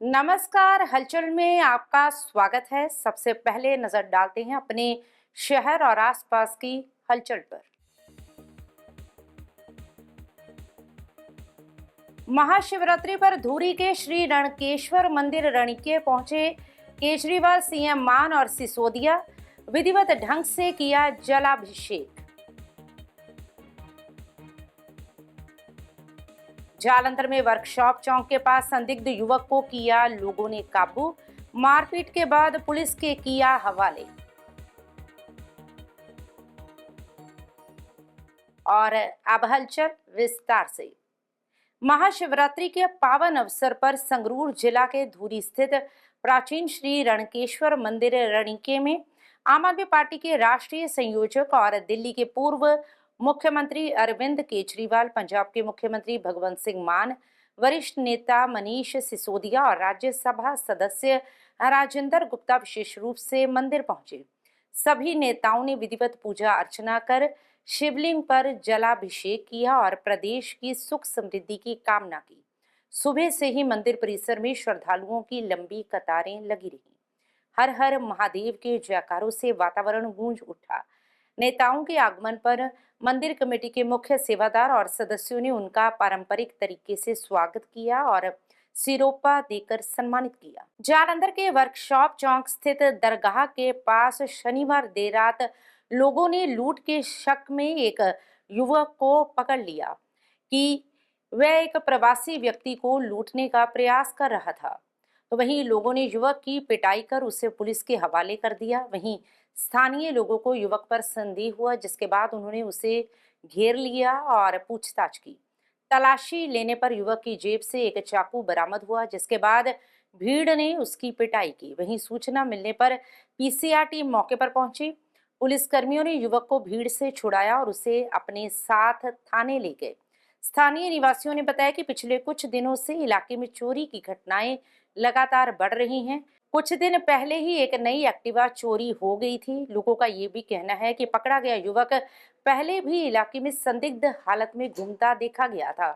नमस्कार, हलचल में आपका स्वागत है। सबसे पहले नजर डालते हैं अपने शहर और आसपास की हलचल पर। महाशिवरात्रि पर धुरी के श्री रणकेश्वर मंदिर रणिके पहुंचे केजरीवाल, सीएम मान और सिसोदिया। विधिवत ढंग से किया जलाभिषेक। जालंधर में वर्कशॉप चौक के पास संदिग्ध युवक को किया लोगों ने काबू। मारपीट के बाद पुलिस के किया हवाले। और अब हलचल विस्तार से। महाशिवरात्रि के पावन अवसर पर संगरूर जिला के धुरी स्थित प्राचीन श्री रणकेश्वर मंदिर रणिके में आम आदमी पार्टी के राष्ट्रीय संयोजक और दिल्ली के पूर्व मुख्यमंत्री अरविंद केजरीवाल, पंजाब के मुख्यमंत्री भगवंत सिंह मान, वरिष्ठ नेता मनीष सिसोदिया और राज्यसभा सदस्य राजेंद्र गुप्ता विशेष रूप से मंदिर पहुंचे। सभी नेताओं ने विधिवत पूजा अर्चना कर शिवलिंग पर जलाभिषेक किया और प्रदेश की सुख समृद्धि की कामना की। सुबह से ही मंदिर परिसर में श्रद्धालुओं की लंबी कतारें लगी रहीं। हर हर महादेव के जयकारों से वातावरण गूंज उठा। नेताओं के आगमन पर मंदिर कमेटी के मुख्य सेवादार और सदस्यों ने उनका पारंपरिक तरीके से स्वागत किया और सिरोपा देकर सम्मानित किया। जालंधर के वर्कशॉप चौक स्थित दरगाह के पास शनिवार देर रात लोगों ने लूट के शक में एक युवक को पकड़ लिया कि वह एक प्रवासी व्यक्ति को लूटने का प्रयास कर रहा था। तो वहीं लोगों ने युवक की पिटाई कर उसे पुलिस के हवाले कर दिया। वहीं स्थानीय लोगों को युवक पर संदेह हुआ, जिसके बाद उन्होंने उसे घेर लिया और पूछताछ की। तलाशी लेने पर युवक की जेब से एक चाकू बरामद हुआ, जिसके बाद भीड़ ने उसकी पिटाई की। वहीं सूचना मिलने पर पीसीआर टीम मौके पर पहुंची। पुलिसकर्मियों ने युवक को भीड़ से छुड़ाया और उसे अपने साथ थाने ले गए। स्थानीय निवासियों ने बताया कि पिछले कुछ दिनों से इलाके में चोरी की घटनाएं लगातार बढ़ रही हैं। कुछ दिन पहले ही एक नई एक्टिवा चोरी हो गई थी। लोगों का ये भी कहना है कि पकड़ा गया युवक पहले भी इलाके में संदिग्ध हालत में घूमता देखा गया था।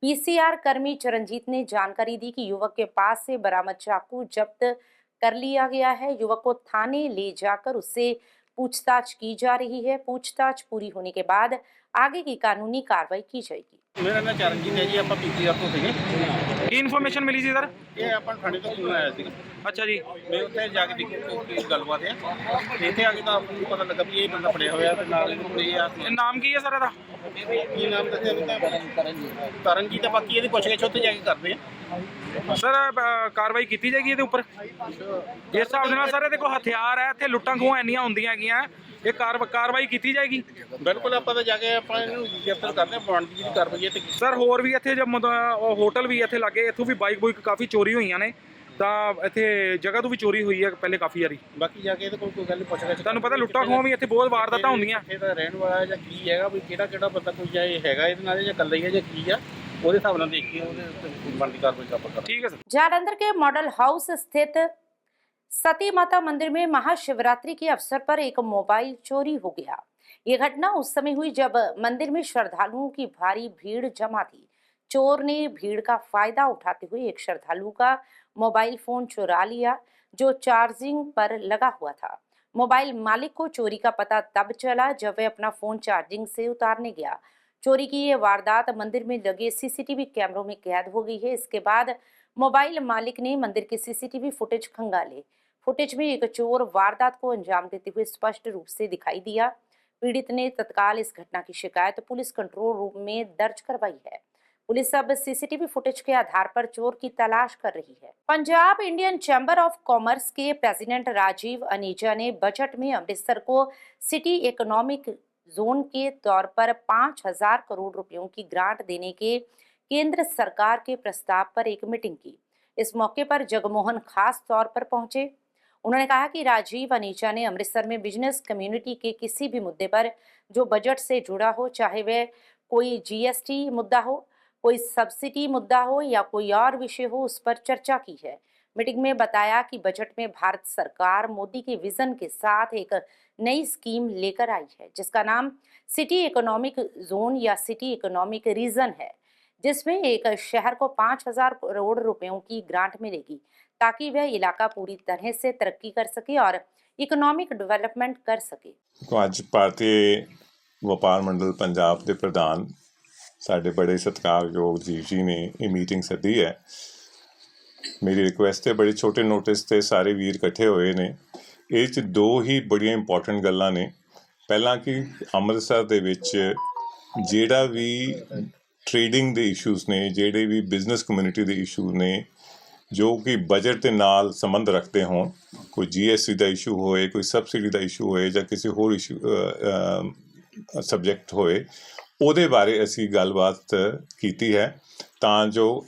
पीसीआर कर्मी चरणजीत ने जानकारी दी कि युवक के पास से बरामद चाकू जब्त कर लिया गया है। युवक को थाने ले जाकर उससे पूछताछ की जा रही है। पूछताछ पूरी होने के बाद आगे की कानूनी कार्रवाई की जाएगी। मेरा नाम चरणजीत है जी। आप पीसीआर ਤੋਂ ਸੀਗੇ। ਕੀ ਇਨਫੋਰਮੇਸ਼ਨ ਮਿਲੀ ਸੀ ਸਰ? ਇਹ ਆਪਾਂ ਥਾਣੇ ਤੋਂ ਫੋਨ ਆਇਆ ਸੀ। ਅੱਛਾ ਜੀ। ਮੈਂ ਉੱਥੇ ਜਾ ਕੇ ਦੇਖੀ ਕੀ ਗੱਲਬਾਤ ਹੈ। ਤੇ ਇੱਥੇ ਆ ਕੇ ਤਾਂ ਆਪਾਂ ਨੂੰ ਪਤਾ ਲੱਗਾ ਵੀ ਇਹ ਬੰਦਾ ਫੜਿਆ ਹੋਇਆ ਤੇ ਨਾਲ ਇਹਨੂੰ ਫੜੇ ਆ। ਇਹ ਨਾਮ ਕੀ ਹੈ ਸਰ ਇਹਦਾ? ਕੀ ਨਾਮ ਦੱਸਿਆ ਵੀ ਤਾਂ ਤਰਨਜੀਤ। ਬਾਕੀ ਇਹਦੀ ਪੁੱਛਗਿੱਛ ਉੱਥੇ ਜਾ ਕੇ ਕਰਦੇ ਆ। ਸਰ ਕਾਰਵਾਈ ਕੀਤੀ ਜਾਏਗੀ ਇਹਦੇ ਉੱਪਰ। ਇਸ ਹਿਸਾਬ ਦੇ ਨਾਲ ਸਰ ਇਹਦੇ ਕੋਲ ਹਥਿਆਰ ਹੈ, ਇੱਥੇ ਲੁੱਟਾਂ ਖੋਹਾਂ ਇੰਨੀਆਂ ਹੁੰਦੀਆਂ ਹੈਗੀਆਂ, ਇਹ ਕਾਰਵਾਈ ਕੀਤੀ ਜਾਏਗੀ। ਬਿਲਕੁਲ ਆਪਾਂ ਤਾਂ ਜਾ ਕੇ ਆਪਾਂ ਇਹਨੂੰ ਗ੍ਰਿਫਤਾਰ ਕਰਦੇ ਆ। ਬਣਦੀ ਜਿਹੜੀ ਕਾਰਵਾਈ ਹੈ ਤੇ ਸਰ ਹੋਰ ਵੀ ਇੱਥੇ ਜਦ ਹੋਟਲ ਵੀ ਇੱਥੇ ਲੱਗੇ, ਇੱਥੋਂ ਵੀ ਬਾਈਕ ਬੁਈਕ ਕਾਫੀ ਚੋਰੀ ਹੋਈਆਂ ਨੇ, ਤਾਂ ਇੱਥੇ ਜਗ੍ਹਾ ਤੋਂ ਵੀ ਚੋਰੀ ਹੋਈ ਹੈ ਪਹਿਲੇ ਕਾਫੀ ਵਾਰੀ। ਬਾਕੀ ਜਾ ਕੇ ਇਹਦੇ ਕੋਲ ਕੋਈ ਗੱਲ ਨਹੀਂ ਪੁੱਛਗਿੱਛ। ਤੁਹਾਨੂੰ ਪਤਾ ਲੁੱਟਾਂ ਖੋਹਾਂ ਵੀ ਇੱਥੇ ਬਹੁਤ ਵਾਰਦਾਤਾਂ ਹੁੰਦੀਆਂ। ਇੱਥੇ ਦਾ ਰਹਿਣ ਵਾਲਾ ਜਾਂ ਕੀ ਹੈਗਾ, ਵੀ ਕਿਹੜਾ ਬੰਦਾ ਕੋਈ ਜਾਂ ਇਹ ਹੈਗਾ ਇਹਦੇ ਨਾਲ ਜਾਂ ਇਕੱਲਾ ਹੀ ਹੈ ਜਾਂ ਕੀ ਆ, ਉਹਦੇ ਹਿਸਾਬ ਨਾਲ ਦੇਖੀਏ ਉਹਦੇ ਉੱਤੇ ਬਣਦੀ ਕਾਰਵਾਈ ਆਪਾਂ ਕਰਾਂਗੇ। ठीक है सर। जालंधर के मॉडल हाउस स्थित सती माता मंदिर में महाशिवरात्रि के अवसर पर एक मोबाइल चोरी हो गया। ये घटना उस समय हुई जब मंदिर में श्रद्धालुओं की भारी भीड़ जमा थी। चोर ने भीड़ का फायदा उठाते हुए एक श्रद्धालु का मोबाइल फोन चुरा लिया, जो चार्जिंग पर लगा हुआ था। मोबाइल मालिक को चोरी का पता तब चला जब वह अपना फोन चार्जिंग से उतारने गया। चोरी की ये वारदात मंदिर में लगे सीसीटीवी कैमरों में कैद हो गई है। इसके बाद मोबाइल मालिक ने मंदिर के सीसीटीवी फुटेज खंगाले। फुटेज में एक चोर वारदात को अंजाम देते हुए स्पष्ट रूप से दिखाई दिया। पीड़ित ने तत्काल इस घटना की शिकायत पुलिस कंट्रोल रूम में दर्ज करवाई है। पुलिस अब सीसीटीवी फुटेज के आधार पर चोर की तलाश कर रही है। Punjab Indian chamber of commerce के प्रेसिडेंट राजीव अनीजा ने बजट में अमृतसर को सिटी इकोनॉमिक जोन के तौर पर 5,000 करोड़ रुपयों की ग्रांट देने के केंद्र सरकार के प्रस्ताव पर एक मीटिंग की। इस मौके पर जगमोहन खास तौर पर पहुंचे। उन्होंने कहा कि राजीव अनीजा ने अमृतसर में बिजनेस कम्युनिटी के किसी भी मुद्दे पर जो बजट से जुड़ा हो, चाहे वह कोई जीएसटी मुद्दा हो, कोई सब्सिडी मुद्दा हो या कोई और विषय हो, उस पर चर्चा की है। मीटिंग में बताया कि बजट में भारत सरकार मोदी के विजन के साथ एक नई स्कीम लेकर आई है, जिसका नाम सिटी इकोनॉमिक जोन या सिटी इकोनॉमिक रीजन है, जिसमें एक शहर को 5,000 करोड़ रुपयों की ग्रांट मिलेगी ताकि वह इलाका पूरी तरह से तरक्की कर सके और इकोनॉमिक डेवलपमेंट कर सके। तो ਅੱਜ ਭਾਰਤੀ ਵਪਾਰ ਮੰਡਲ ਪੰਜਾਬ ਦੇ ਪ੍ਰਧਾਨ ਸਾਡੇ ਬੜੇ ਸਤਿਕਾਰਯੋਗ ਜੀਵ ਜੀ ਨੇ ਇਹ ਮੀਟਿੰਗ ਸੱਦੀ ਹੈ। ਮੇਰੀ ਰਿਕੁਐਸਟ ਹੈ, ਬੜੇ ਛੋਟੇ ਨੋਟਿਸ ਤੇ ਸਾਰੇ ਵੀਰ ਇਕੱਠੇ ਹੋਏ ਨੇ। ਇਹ 'ਚ ਦੋ ਹੀ ਬੜੀਆਂ ਇੰਪੋਰਟੈਂਟ ਗੱਲਾਂ ਨੇ। ਪਹਿਲਾਂ ਕਿ ਅੰਮ੍ਰਿਤਸਰ ਦੇ ਵਿੱਚ ਜਿਹੜਾ ਵੀ ਟ੍ਰੇਡਿੰਗ ਦੇ ਇਸ਼ੂਜ਼ ਨੇ, ਜਿਹੜੇ ਵੀ ਬਿਜ਼ਨਸ ਕਮਿਊਨਿਟੀ ਦੇ ਇਸ਼ੂ ਨੇ ਜੋ ਕਿ ਬਜਟ ਦੇ ਨਾਲ ਸੰਬੰਧ ਰੱਖਦੇ ਹੋਣ, ਕੋਈ GST ਦਾ ਇਸ਼ੂ ਹੋਏ, ਕੋਈ ਸਬਸਿਡੀ ਦਾ ਇਸ਼ੂ ਹੋਏ ਜਾਂ ਕਿਸੇ ਹੋਰ ਇਸ਼ੂ ਸਬਜੈਕਟ ਹੋਏ, ਉਹਦੇ ਬਾਰੇ ਅਸੀਂ ਗੱਲਬਾਤ ਕੀਤੀ ਹੈ ਤਾਂ ਜੋ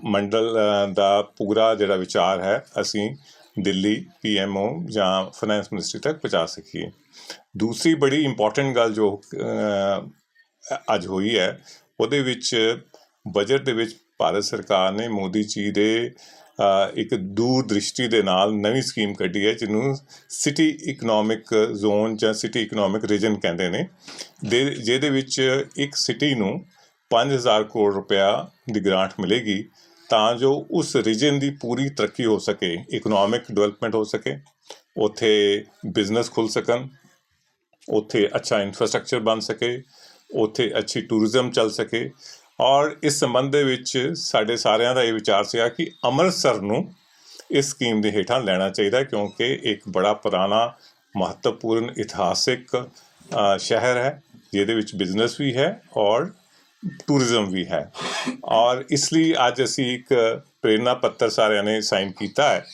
ਮੰਡਲ ਦਾ ਪੂਰਾ ਜਿਹੜਾ ਵਿਚਾਰ ਹੈ ਅਸੀਂ ਦਿੱਲੀ PMO ਜਾਂ ਫਾਈਨੈਂਸ ਮਿਨਿਸਟਰੀ ਤੱਕ ਪਹੁੰਚਾ ਸਕੀਏ। ਦੂਸਰੀ ਬੜੀ ਇੰਪੋਰਟੈਂਟ ਗੱਲ ਜੋ ਅੱਜ ਹੋਈ ਹੈ, ਉਹਦੇ ਵਿੱਚ ਬਜਟ ਦੇ ਵਿੱਚ ਭਾਰਤ ਸਰਕਾਰ ਨੇ ਮੋਦੀ ਜੀ ਦੇ ਇੱਕ ਦੂਰ ਦ੍ਰਿਸ਼ਟੀ ਦੇ ਨਾਲ ਨਵੀਂ ਸਕੀਮ ਕੱਢੀ ਹੈ ਜਿਹਨੂੰ ਸਿਟੀ ਇਕਨੋਮਿਕ ਜ਼ੋਨ ਜਾਂ ਸਿਟੀ ਇਕਨੋਮਿਕ ਰੀਜਨ ਕਹਿੰਦੇ ਨੇ, ਜਿਹਦੇ ਵਿੱਚ ਇੱਕ ਸਿਟੀ ਨੂੰ 5,000 ਕਰੋੜ ਰੁਪਇਆ ਦੀ ਗ੍ਰਾਂਟ ਮਿਲੇਗੀ ਤਾਂ ਜੋ ਉਸ ਰੀਜਨ ਦੀ ਪੂਰੀ ਤਰੱਕੀ ਹੋ ਸਕੇ, ਇਕਨੋਮਿਕ ਡਿਵੈਲਪਮੈਂਟ ਹੋ ਸਕੇ, ਉੱਥੇ ਬਿਜ਼ਨਸ ਖੁੱਲ੍ਹ ਸਕਣ, ਉੱਥੇ ਅੱਛਾ ਇਨਫਰਾਸਟਰਕਚਰ ਬਣ ਸਕੇ, ਉੱਥੇ ਅੱਛੀ ਟੂਰਿਜ਼ਮ ਚੱਲ ਸਕੇ। ਔਰ ਇਸ ਸੰਬੰਧ ਦੇ ਵਿੱਚ ਸਾਡੇ ਸਾਰਿਆਂ ਦਾ ਇਹ ਵਿਚਾਰ ਸੀਗਾ ਕਿ ਅੰਮ੍ਰਿਤਸਰ ਨੂੰ ਇਸ ਸਕੀਮ ਦੇ ਹੇਠਾਂ ਲੈਣਾ ਚਾਹੀਦਾ ਕਿਉਂਕਿ ਇੱਕ ਬੜਾ ਪੁਰਾਣਾ ਮਹੱਤਵਪੂਰਨ ਇਤਿਹਾਸਿਕ ਸ਼ਹਿਰ ਹੈ ਜਿਹਦੇ ਵਿੱਚ ਬਿਜ਼ਨਸ ਵੀ ਹੈ ਔਰ ਟੂਰਿਜ਼ਮ ਵੀ ਹੈ। ਔਰ ਇਸ ਲਈ ਅੱਜ ਅਸੀਂ ਇੱਕ ਪ੍ਰੇਰਨਾ ਪੱਤਰ ਸਾਰਿਆਂ ਨੇ ਸਾਈਨ ਕੀਤਾ ਹੈ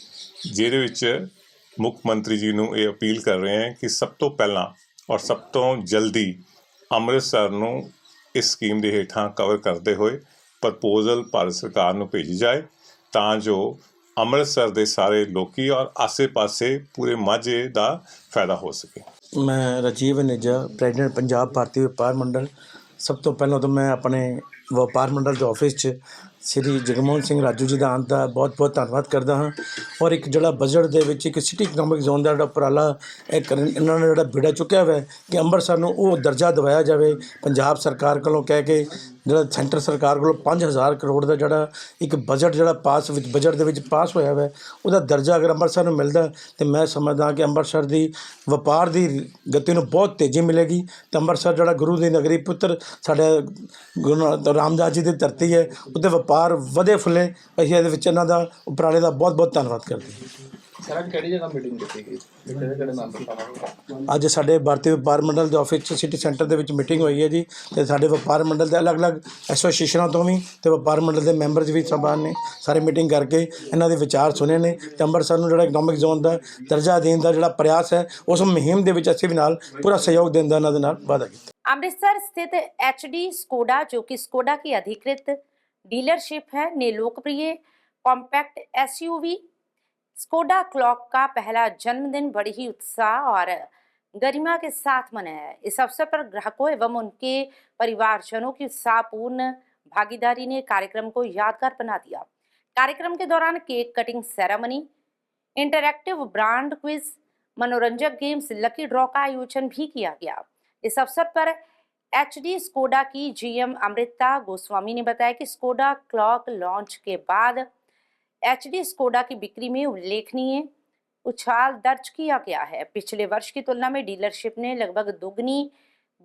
ਜਿਹਦੇ ਵਿੱਚ ਮੁੱਖ ਮੰਤਰੀ ਜੀ ਨੂੰ ਇਹ ਅਪੀਲ ਕਰ ਰਹੇ ਹਾਂ ਕਿ ਸਭ ਤੋਂ ਪਹਿਲਾਂ ਔਰ ਸਭ ਤੋਂ ਜਲਦੀ ਅੰਮ੍ਰਿਤਸਰ ਨੂੰ ਇਸ ਸਕੀਮ ਦੇ ਹੇਠਾਂ ਕਵਰ ਕਰਦੇ ਹੋਏ ਪ੍ਰਪੋਜ਼ਲ ਭਾਰਤ ਸਰਕਾਰ ਨੂੰ ਭੇਜੀ ਜਾਏ ਤਾਂ ਜੋ ਅੰਮ੍ਰਿਤਸਰ ਦੇ ਸਾਰੇ ਲੋਕੀ ਔਰ ਆਸੇ-ਪਾਸੇ ਪੂਰੇ ਮਾਝੇ ਦਾ ਫਾਇਦਾ ਹੋ ਸਕੇ। ਮੈਂ ਰਾਜੀਵ ਅਨੇਜਾ, ਪ੍ਰੈਜ਼ੀਡੈਂਟ ਪੰਜਾਬ ਭਾਰਤੀ ਵਪਾਰ ਮੰਡਲ। ਸਭ ਤੋਂ ਪਹਿਲਾਂ ਤਾਂ ਮੈਂ ਆਪਣੇ ਵਪਾਰ ਮੰਡਲ ਦੇ ਆਫਿਸ 'ਚ ਸ਼੍ਰੀ ਜਗਮੋਹਨ ਸਿੰਘ ਰਾਜੂ ਜੀ ਦਾ ਆਉਣ ਦਾ ਬਹੁਤ ਬਹੁਤ ਧੰਨਵਾਦ ਕਰਦਾ ਹਾਂ। ਔਰ ਇੱਕ ਜਿਹੜਾ ਬਜਟ ਦੇ ਵਿੱਚ ਇੱਕ ਸਿਟੀ ਇਕਨੋਮਿਕ ਜ਼ੋਨ ਦਾ ਜਿਹੜਾ ਉਪਰਾਲਾ ਇਹਨਾਂ ਨੇ ਜਿਹੜਾ ਬੇੜਾ ਚੁੱਕਿਆ ਹੋਇਆ ਕਿ ਅੰਮ੍ਰਿਤਸਰ ਨੂੰ ਉਹ ਦਰਜਾ ਦਿਵਾਇਆ ਜਾਵੇ। ਪੰਜਾਬ ਸਰਕਾਰ ਕੋਲੋਂ ਕਹਿ ਕੇ ਜਿਹੜਾ ਸੈਂਟਰ ਸਰਕਾਰ ਕੋਲੋਂ 5,000 ਕਰੋੜ ਦਾ ਜਿਹੜਾ ਇੱਕ ਬਜਟ ਜਿਹੜਾ ਬਜਟ ਦੇ ਵਿੱਚ ਪਾਸ ਹੋਇਆ ਹੋਇਆ, ਉਹਦਾ ਦਰਜਾ ਅਗਰ ਅੰਮ੍ਰਿਤਸਰ ਨੂੰ ਮਿਲਦਾ ਤਾਂ ਮੈਂ ਸਮਝਦਾ ਕਿ ਅੰਮ੍ਰਿਤਸਰ ਦੀ ਵਪਾਰ ਦੀ ਗਤੀ ਨੂੰ ਬਹੁਤ ਤੇਜ਼ੀ ਮਿਲੇਗੀ ਅਤੇ ਅੰਮ੍ਰਿਤਸਰ ਜਿਹੜਾ ਗੁਰੂ ਦੀ ਨਗਰੀ ਪੁੱਤਰ ਸਾਡੇ ਗੁਰੂ ਰਾਮਦਾਸ ਜੀ ਦੀ ਧਰਤੀ ਹੈ, ਉਹਦੇ ਵਪਾਰ ਵਧੇ ਫੁੱਲੇ। ਅਸੀਂ ਇਹਦੇ ਵਿੱਚ ਇਹਨਾਂ ਦਾ ਉਪਰਾਲੇ ਦਾ ਬਹੁਤ ਬਹੁਤ ਧੰਨਵਾਦ ਕਰਦੇ ਹਾਂ। ਸਰ ਅੱਜ ਕਿਹੜੀ ਜਗ੍ਹਾ ਮੀਟਿੰਗ ਕੀਤੀ ਗਈ, ਕਿਹੜੇ ਮੈਂਬਰ? ਅੱਜ ਸਾਡੇ ਭਾਰਤੀ ਵਪਾਰ ਮੰਡਲ ਦੇ ਆਫਿਸ 'ਚ ਸਿਟੀ ਸੈਂਟਰ ਦੇ ਵਿੱਚ ਮੀਟਿੰਗ ਹੋਈ ਹੈ ਜੀ, ਅਤੇ ਸਾਡੇ ਵਪਾਰ ਮੰਡਲ ਦੇ ਅਲੱਗ-ਅਲੱਗ ਐਸੋਸੀਏਸ਼ਨਾਂ ਤੋਂ ਵੀ ਅਤੇ ਵਪਾਰ ਮੰਡਲ ਦੇ ਮੈਂਬਰਸ ਵੀ ਸਭਾਨ ਨੇ ਸਾਰੇ ਮੀਟਿੰਗ ਕਰਕੇ ਇਹਨਾਂ ਦੇ ਵਿਚਾਰ ਸੁਣੇ ਨੇ ਅਤੇ ਅੰਮ੍ਰਿਤਸਰ ਨੂੰ ਜਿਹੜਾ ਇਕਨੋਮਿਕ ਜ਼ੋਨ ਦਾ ਦਰਜਾ ਦੇਣ ਦਾ ਜਿਹੜਾ ਪ੍ਰਯਾਸ ਹੈ ਉਸ ਮੁਹਿੰਮ ਦੇ ਵਿੱਚ ਅਸੀਂ ਵੀ ਨਾਲ ਪੂਰਾ ਸਹਿਯੋਗ ਦੇਣ ਦਾ ਇਹਨਾਂ ਦੇ ਨਾਲ ਵਾਅਦਾ ਕੀਤਾ। अमृतसर स्थित HD स्कोडा, जो कि स्कोडा की अधिकृत डीलरशिप है, ने लोकप्रिय कॉम्पैक्ट SUV स्कोडा क्लॉक का पहला जन्मदिन बड़ी ही उत्साह और गरिमा के साथ मनाया है। इस अवसर पर ग्राहकों एवं उनके परिवारजनों की उत्साहपूर्ण भागीदारी ने कार्यक्रम को यादगार बना दिया। कार्यक्रम के दौरान cake cutting ceremony, interactive brand quiz, मनोरंजक गेम्स, लकी ड्रॉ का आयोजन भी किया गया। इस अवसर पर HD स्कोडा की GM अमृता गोस्वामी ने बताया कि स्कोडा क्लॉक लॉन्च के बाद HD स्कोडा की बिक्री में उल्लेखनीय उछाल दर्ज किया गया है। पिछले वर्ष की तुलना में डीलरशिप ने लगभग दोगुनी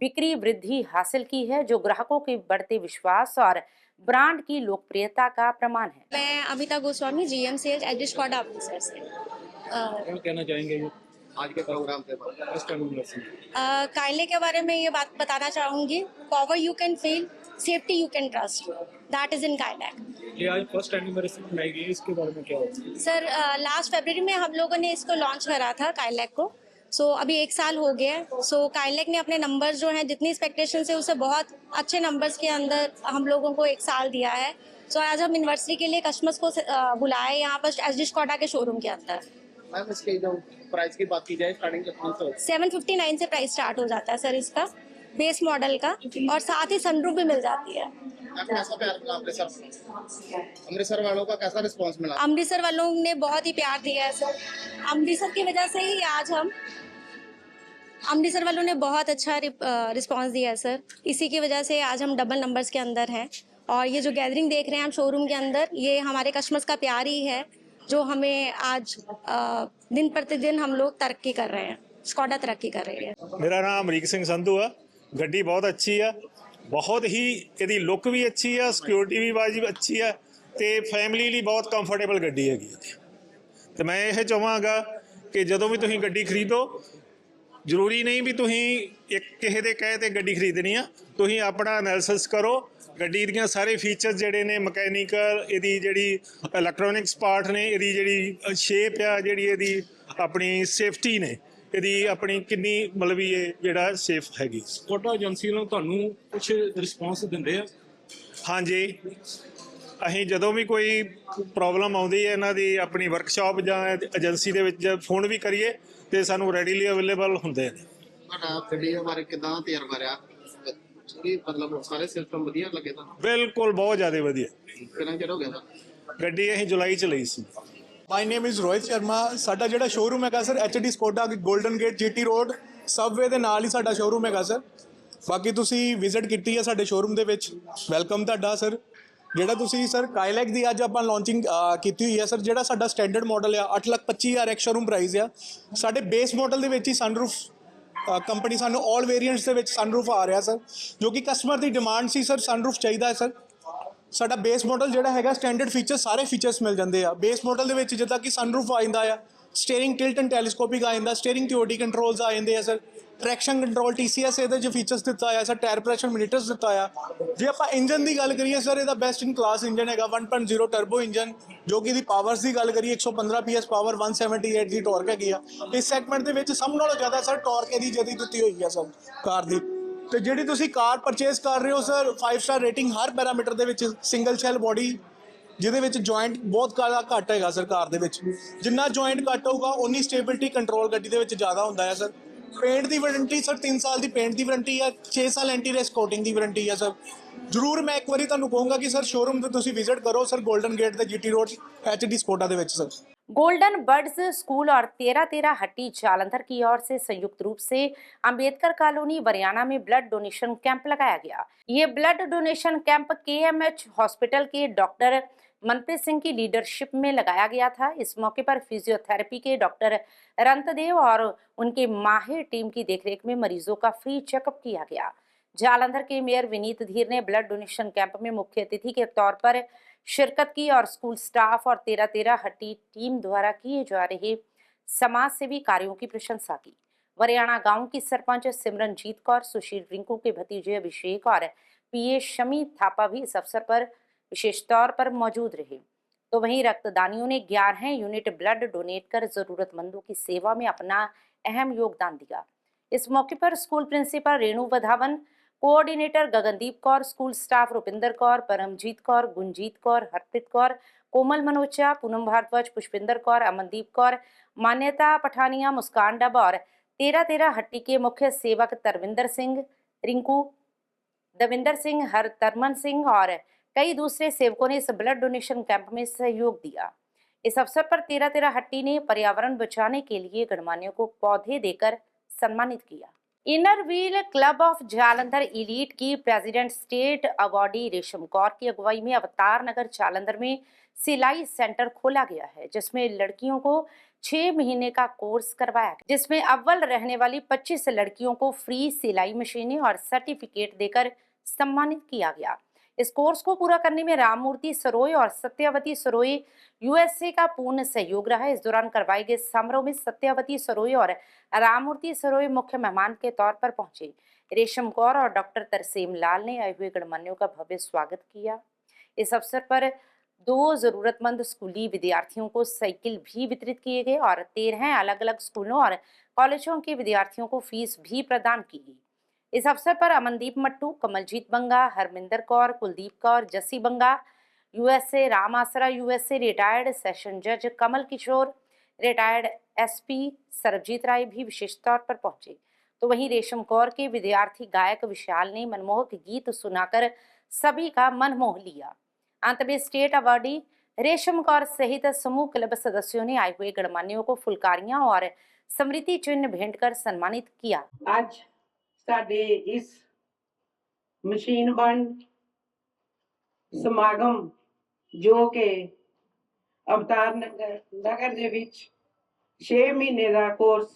बिक्री वृद्धि हासिल की है, जो ग्राहकों के बढ़ते विश्वास और ब्रांड की लोकप्रियता का प्रमाण है। मैं Amita Goswami, GM sales HD squad officer से। क्या कहना चाहेंगे आज के प्रोग्राम के बाद? काइले के बारे में ये बात बताना चाहूँगी, power you can feel, safety you can trust, that is in Kylaq. ये आज फर्स्ट एनिवर्सरी मनाई गई, इसके बारे में क्या होगा? सर लास्ट फरवरी में हम लोगों ने इसको लॉन्च करा था काइलैक को। सो अभी 1 साल हो गया है। सो काइलैक ने अपने नंबर्स जो हैं जितनी एक्सपेक्टेशन से उससे बहुत अच्छे नंबर्स के अंदर हम लोगों को 1 साल दिया है। सो आज हम एनिवर्सरी के लिए कस्टमर्स को बुलाए यहाँ पर HD स्क्वाडा के शोरूम के अंदर। मैम इसके जो प्राइस की बात की जाए स्टार्टिंग कितने से? 759 से प्राइस स्टार्ट हो जाता है सर इसका बेस मॉडल का, और साथ ही सनरूफ भी मिल जाती है। कैसा प्यार मिला अमृतसर वालों का, कैसा रिस्पांस मिला? अमृतसर वालों ने बहुत ही प्यार दिया है सर। अमृतसर की वजह से ही आज हम अमृतसर वालों ने बहुत अच्छा रिस्पांस दिया है सर। इसी की वजह से आज हम डबल नंबर्स के अंदर हैं और ये जो गैदरिंग देख रहे हैं हम शोरूम के अंदर, ये हमारे कस्टमर्स का प्यार ही है जो हमें आज दिन प्रतिदिन हम लोग तरक्की कर रहे हैं, स्कॉडा तरक्की कर रही है। मेरा नाम अमरीक सिंह संधू है। ਗੱਡੀ बहुत अच्छी है, बहुत ही ਇਹਦੀ लुक भी अच्छी है, सिक्योरिटी भी वाजिब अच्छी है ਤੇ फैमिली ਲਈ बहुत कंफर्टेबल ਗੱਡੀ ਹੈਗੀ ਤੇ मैं ਇਹ ਚਾਹਾਂਗਾ ਕਿ ਜਦੋਂ ਵੀ ਤੁਸੀਂ ਗੱਡੀ ਖਰੀਦੋ ਜ਼ਰੂਰੀ ਨਹੀਂ ਵੀ ਤੁਸੀਂ ਇੱਕ ਕਿਸੇ ਦੇ ਕਹੇ ਤੇ ਗੱਡੀ ਖਰੀਦਣੀ ਆ, ਤੁਸੀਂ ਆਪਣਾ ਐਨਾਲਿਸਿਸ ਕਰੋ ਗੱਡੀ ਦੀਆਂ ਸਾਰੇ ਫੀਚਰਸ ਜਿਹੜੇ ਨੇ ਮਕੈਨੀਕਲ, ਇਹਦੀ ਜਿਹੜੀ ਇਲੈਕਟ੍ਰੋਨਿਕਸ ਪਾਰਟ ਨੇ, ਇਹਦੀ ਜਿਹੜੀ ਸ਼ੇਪ ਆ, ਜਿਹੜੀ ਇਹਦੀ ਆਪਣੀ ਸੇਫਟੀ ਨੇ, ਇਹਦੀ ਆਪਣੀ ਕਿੰਨੀ ਮਤਲਬ ਵੀ ਇਹ ਜਿਹੜਾ ਸੇਫ ਹੈਗੀ। ਸਕੋਡਾ ਏਜੰਸੀ ਨੂੰ ਤੁਹਾਨੂੰ ਕੁਝ ਰਿਸਪੌਂਸ ਦਿੰਦੇ ਆ? ਹਾਂਜੀ, ਅਸੀਂ ਜਦੋਂ ਵੀ ਕੋਈ ਪ੍ਰੋਬਲਮ ਆਉਂਦੀ ਹੈ ਇਹਨਾਂ ਦੀ ਆਪਣੀ ਵਰਕਸ਼ਾਪ ਜਾਂ ਏਜੰਸੀ ਦੇ ਵਿੱਚ ਫੋਨ ਵੀ ਕਰੀਏ ਤੇ ਸਾਨੂੰ ਰੈਡੀਲੀ ਅਵੇਲੇਬਲ ਹੁੰਦੇ ਨੇ। ਤੁਹਾਡਾ ਗੱਡੀ ਦੇ ਬਾਰੇ ਕਿੱਦਾਂ ਤਜਰਬਾ ਰਿਹਾ? ਕੀ ਮਤਲਬ ਸਾਰੇ ਸਿਸਟਮ ਵਧੀਆ ਲੱਗੇ ਤੁਹਾਨੂੰ? ਬਿਲਕੁਲ ਬਹੁਤ ਜ਼ਿਆਦਾ ਵਧੀਆ। ਕਿੰਨਾ ਚਿਰ ਹੋ ਗਿਆ ਸਰ? ਗੱਡੀ ਅਸੀਂ ਜੁਲਾਈ ਚ ਲਈ ਸੀ। ਮਾਈ ਨੇਮ ਇਜ਼ ਰੋਹਿਤ ਸ਼ਰਮਾ। ਸਾਡਾ ਜਿਹੜਾ ਸ਼ੋਰੂਮ ਹੈਗਾ sir HD Skoda golden gate GT road Subway ਦੇ ਨਾਲ ਹੀ ਸਾਡਾ ਸ਼ੋਰੂਮ ਹੈਗਾ ਸਰ। ਬਾਕੀ ਤੁਸੀਂ ਵਿਜ਼ਿਟ ਕੀਤੀ ਹੈ ਸਾਡੇ ਸ਼ੋਰੂਮ ਦੇ ਵਿੱਚ, ਵੈਲਕਮ ਤੁਹਾਡਾ ਸਰ। ਜਿਹੜਾ ਤੁਸੀਂ ਸਰ ਕਾਈਲੈਕ ਦੀ ਅੱਜ ਆਪਾਂ ਲਾਂਚਿੰਗ ਕੀਤੀ ਹੋਈ ਹੈ ਸਰ, ਜਿਹੜਾ ਸਾਡਾ ਸਟੈਂਡਰਡ ਮਾਡਲ ਆ 8,25,000 ਐਕਸ ਸ਼ੋਰੂਮ ਪ੍ਰਾਈਸ ਆ। ਸਾਡੇ ਬੇਸ ਮਾਡਲ ਦੇ ਵਿੱਚ ਹੀ ਸਨਰੂਫ ਕੰਪਨੀ ਸਾਨੂੰ ਆਲ ਵੇਰੀਐਂਟਸ ਦੇ ਵਿੱਚ ਸਨਰੂਫ ਆ ਰਿਹਾ ਸਰ, ਜੋ ਕਿ ਕਸਟਮਰ ਦੀ ਡਿਮਾਂਡ ਸੀ ਸਰ, ਸਨਰੂਫ ਚਾਹੀਦਾ ਹੈ ਸਰ। ਸਾਡਾ ਬੇਸ ਮਾਡਲ ਜਿਹੜਾ ਹੈਗਾ ਸਟੈਂਡਰਡ ਫੀਚਰ ਸਾਰੇ ਫੀਚਰਸ ਮਿਲ ਜਾਂਦੇ ਆ ਬੇਸ ਮਾਡਲ ਦੇ ਵਿੱਚ, ਜਿੱਦਾਂ ਕਿ ਸਨਰੂਫ ਆ ਜਾਂਦਾ ਆ, ਸਟੀਅਰਿੰਗ ਟਿਲਟ ਐਂਡ ਟੈਲੀਸਕੋਪਿਕ ਆ ਜਾਂਦਾ, ਸਟੀਅਰਿੰਗ TOD ਕੰਟਰੋਲਸ ਆ ਜਾਂਦੇ ਆ ਸਰ, ਟਰੈਕਸ਼ਨ ਕੰਟਰੋਲ TCS ਇਹਦੇ 'ਚ ਫੀਚਰਸ ਦਿੱਤਾ ਆ ਸਰ, ਟਾਇਰ ਪ੍ਰੈਸ਼ਰ ਮੀਟਰਸ ਦਿੱਤਾ ਆ। ਜੇ ਆਪਾਂ ਇੰਜਨ ਦੀ ਗੱਲ ਕਰੀਏ ਸਰ, ਇਹਦਾ ਬੈਸਟ ਇਨ ਕਲਾਸ ਇੰਜਨ ਹੈਗਾ 1.0 ਟਰਬੋ ਇੰਜਨ, ਜੋ ਕਿ ਇਹਦੀ ਪਾਵਰਸ ਦੀ ਗੱਲ ਕਰੀਏ 115 PS ਪਾਵਰ, 178 ਦੀ ਟਾਰਕ ਹੈਗੀ ਆ। ਇਸ ਸੈਗਮੈਂਟ ਦੇ ਵਿੱਚ ਸਭ ਨਾਲੋਂ ਜ਼ਿਆਦਾ ਸਰ ਟਾਰਕ ਇਹਦੀ ਜਿਹਦੀ ਦਿੱਤੀ ਹੋਈ ਆ ਸਰ ਕਾਰ ਦੀ। ਤੇ ਜਿਹੜੀ ਤੁਸੀਂ ਕਾਰ ਪਰਚੇਸ ਕਰ ਰਹੇ ਹੋ ਸਰ, 5 ਸਟਾਰ ਰੇਟਿੰਗ ਹਰ ਪੈਰਾਮੀਟਰ ਦੇ ਵਿੱਚ, ਸਿੰਗਲ ਸ਼ੈਲ ਬੋਡੀ ਜਿਹਦੇ ਵਿੱਚ ਜੁਆਇੰਟ ਬਹੁਤ ਜ਼ਿਆਦਾ ਘੱਟ ਹੈਗਾ ਸਰ ਕਾਰ ਦੇ ਵਿੱਚ। ਜਿੰਨਾ ਜੁਆਇੰਟ ਘੱਟ ਹੋਊਗਾ ਉਨੀ ਸਟੇਬਿਲਿਟੀ ਕੰਟਰੋਲ ਗੱਡੀ ਦੇ ਵਿੱਚ ਜ਼ਿਆਦਾ ਹੁੰਦਾ ਹੈ ਸਰ। पेंट की वारंटी सर 3 साल की पेंट की वारंटी है, 6 साल एंटी रेस कोटिंग की वारंटी है सर। जरूर मैं एक बार तुहानू कहूँगा कि सर शोरूम से तुसीं विजिट करो सर, गोल्डन गेट ते GT रोड HD स्कोडा दे विच सर। गोल्डन बर्ड्स स्कूल और 13-13 हट्टी जालंधर की ओर से संयुक्त रूप से अंबेडकर कॉलोनी बरियाना में ब्लड डोनेशन कैंप लगाया गया। ये blood donation camp KMH hospital के डॉक्टर मनप्रीत सिंह की लीडरशिप में लगाया गया था। इस मौके पर फिजियोथेरेपी के डॉक्टर रंतदेव और उनके माहिर टीम की देखरेख में मरीजों का फ्री चेकअप किया गया। जालंधर के मेयर विनीत धीर ने ब्लड डोनेशन कैंप में मुख्य अतिथि के तौर पर शिरकत की और स्कूल स्टाफ और 13-13 हट्टी टीम द्वारा किए जा रहे समाज सेवी कार्यों की प्रशंसा की। वरियाणा गांव की सरपंच सिमरनजीत कौर, सुशील रिंकू के भतीजे अभिषेक और PA शमी थापा भी इस अवसर पर विशेष तौर पर मौजूद रहे। तो वहीं रक्तदानियों ने 11 यूनिट ब्लड डोनेट कर जरूरतमंदों की सेवा में अपना अहम योगदान दिया। इस मौके पर school principal Renu Wadhawan, coordinator Gagandeep Kaur, school staff Rupinder Kaur, Paramjit Kaur, Gunjeet Kaur, Harpreet Kaur, Komal Manocha, Poonam Bhardwaj, Pushpinder Kaur, Amandeep Kaur, Manyata Pathania, मुस्कान डब और 13-13 हट्टी के मुख्य सेवक तरविंदर सिंह, रिंकू, दविंदर सिंह, हरतरमन सिंह और कई दूसरे सेवकों ने इस ब्लड डोनेशन कैंप में सहयोग दिया। इस अवसर पर 13-13 हट्टी ने पर्यावरण बचाने के लिए गणमान्यों को पौधे देकर सम्मानित किया। Inner wheel club of Jalandhar elite की प्रेसिडेंट स्टेट अवार्डी रेशम कौर की अगुवाई में अवतार नगर जालंधर में सिलाई सेंटर खोला गया है, जिसमें लड़कियों को 6 महीने का कोर्स करवाया गया, जिसमें अव्वल रहने वाली 25 लड़कियों को फ्री सिलाई मशीनें और सर्टिफिकेट देकर सम्मानित किया गया। इस कोर्स को पूरा करने में राममूर्ति सरोय और सत्यावती सरोय USA का पूर्ण सहयोग रहा। इस दौरान करवाए गए समारोह में सत्यावती सरोय और राममूर्ति सरोय मुख्य मेहमान के तौर पर पहुंचे। रेशम कौर और डॉक्टर तरसेम लाल ने आए हुए गणमान्यों का भव्य स्वागत किया। इस अवसर पर 2 जरूरतमंद स्कूली विद्यार्थियों को साइकिल भी वितरित किए गए और 13 अलग अलग स्कूलों और कॉलेजों के विद्यार्थियों को फीस भी प्रदान की गई। इस अवसर पर अमनदीप मट्टू, कमलजीत बंगा, हरमिंदर कौर, कुलदीप कौर, जसी बंगा, USA, राम आसरा USA, रिटायर्ड सेशन जज कमल किशोर, रिटायर्ड SP सरबजीत राय भी विशेष तौर पर पहुंचे। तो वहीं रेशम कौर के विद्यार्थी गायक विशाल ने मनमोहक गीत सुनाकर सभी का मन मोह लिया। अंत में स्टेट अवार्डी रेशम कौर सहित समूह क्लब सदस्यों ने आए हुए गणमान्यों को फुलकारियां और स्मृति चिन्ह भेंट कर सम्मानित किया। आज साडे इस मशीन बन ਸਮਾਗਮ ਜੋ ਕਿ ਅਵਤਾਰ ਨਗਰ ਦੇ ਵਿੱਚ 6 ਮਹੀਨੇ ਦਾ ਕੋਰਸ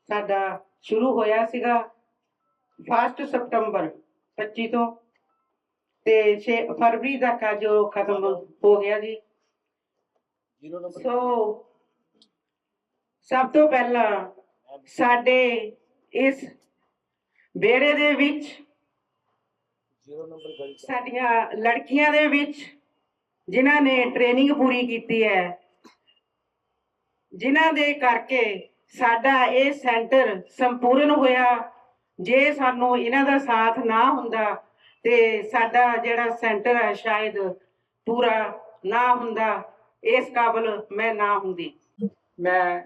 ਸਾਡਾ ਸ਼ੁਰੂ ਹੋਇਆ ਸੀਗਾ 1 ਸਤੰਬਰ 25 ਤੋਂ ਤੇ 6 ਫਰਵਰੀ ਤੱਕ ਜੋ ਖਤਮ ਹੋ ਗਿਆ ਜੀ। ਸੋ ਸਭ ਤੋਂ ਪਹਿਲਾਂ ਸਾਡੇ ਇਸ ਵਿਹੜੇ ਦੇ ਵਿੱਚ ਸਾਡੀਆਂ ਲੜਕੀਆਂ ਦੇ ਵਿੱਚ ਜਿਨ੍ਹਾਂ ਨੇ ਟ੍ਰੇਨਿੰਗ ਪੂਰੀ ਕੀਤੀ ਹੈ, ਜਿਨ੍ਹਾਂ ਦੇ ਕਰਕੇ ਸਾਡਾ ਇਹ ਸੈਂਟਰ ਸੰਪੂਰਨ ਹੋਇਆ। ਜੇ ਸਾਨੂੰ ਇਹਨਾਂ ਦਾ ਸਾਥ ਨਾ ਹੁੰਦਾ ਤੇ ਸਾਡਾ ਜਿਹੜਾ ਸੈਂਟਰ ਹੈ ਸ਼ਾਇਦ ਪੂਰਾ ਨਾ ਹੁੰਦਾ, ਇਸ ਕਾਬਲ ਮੈਂ ਨਾ ਹੁੰਦੀ। ਮੈਂ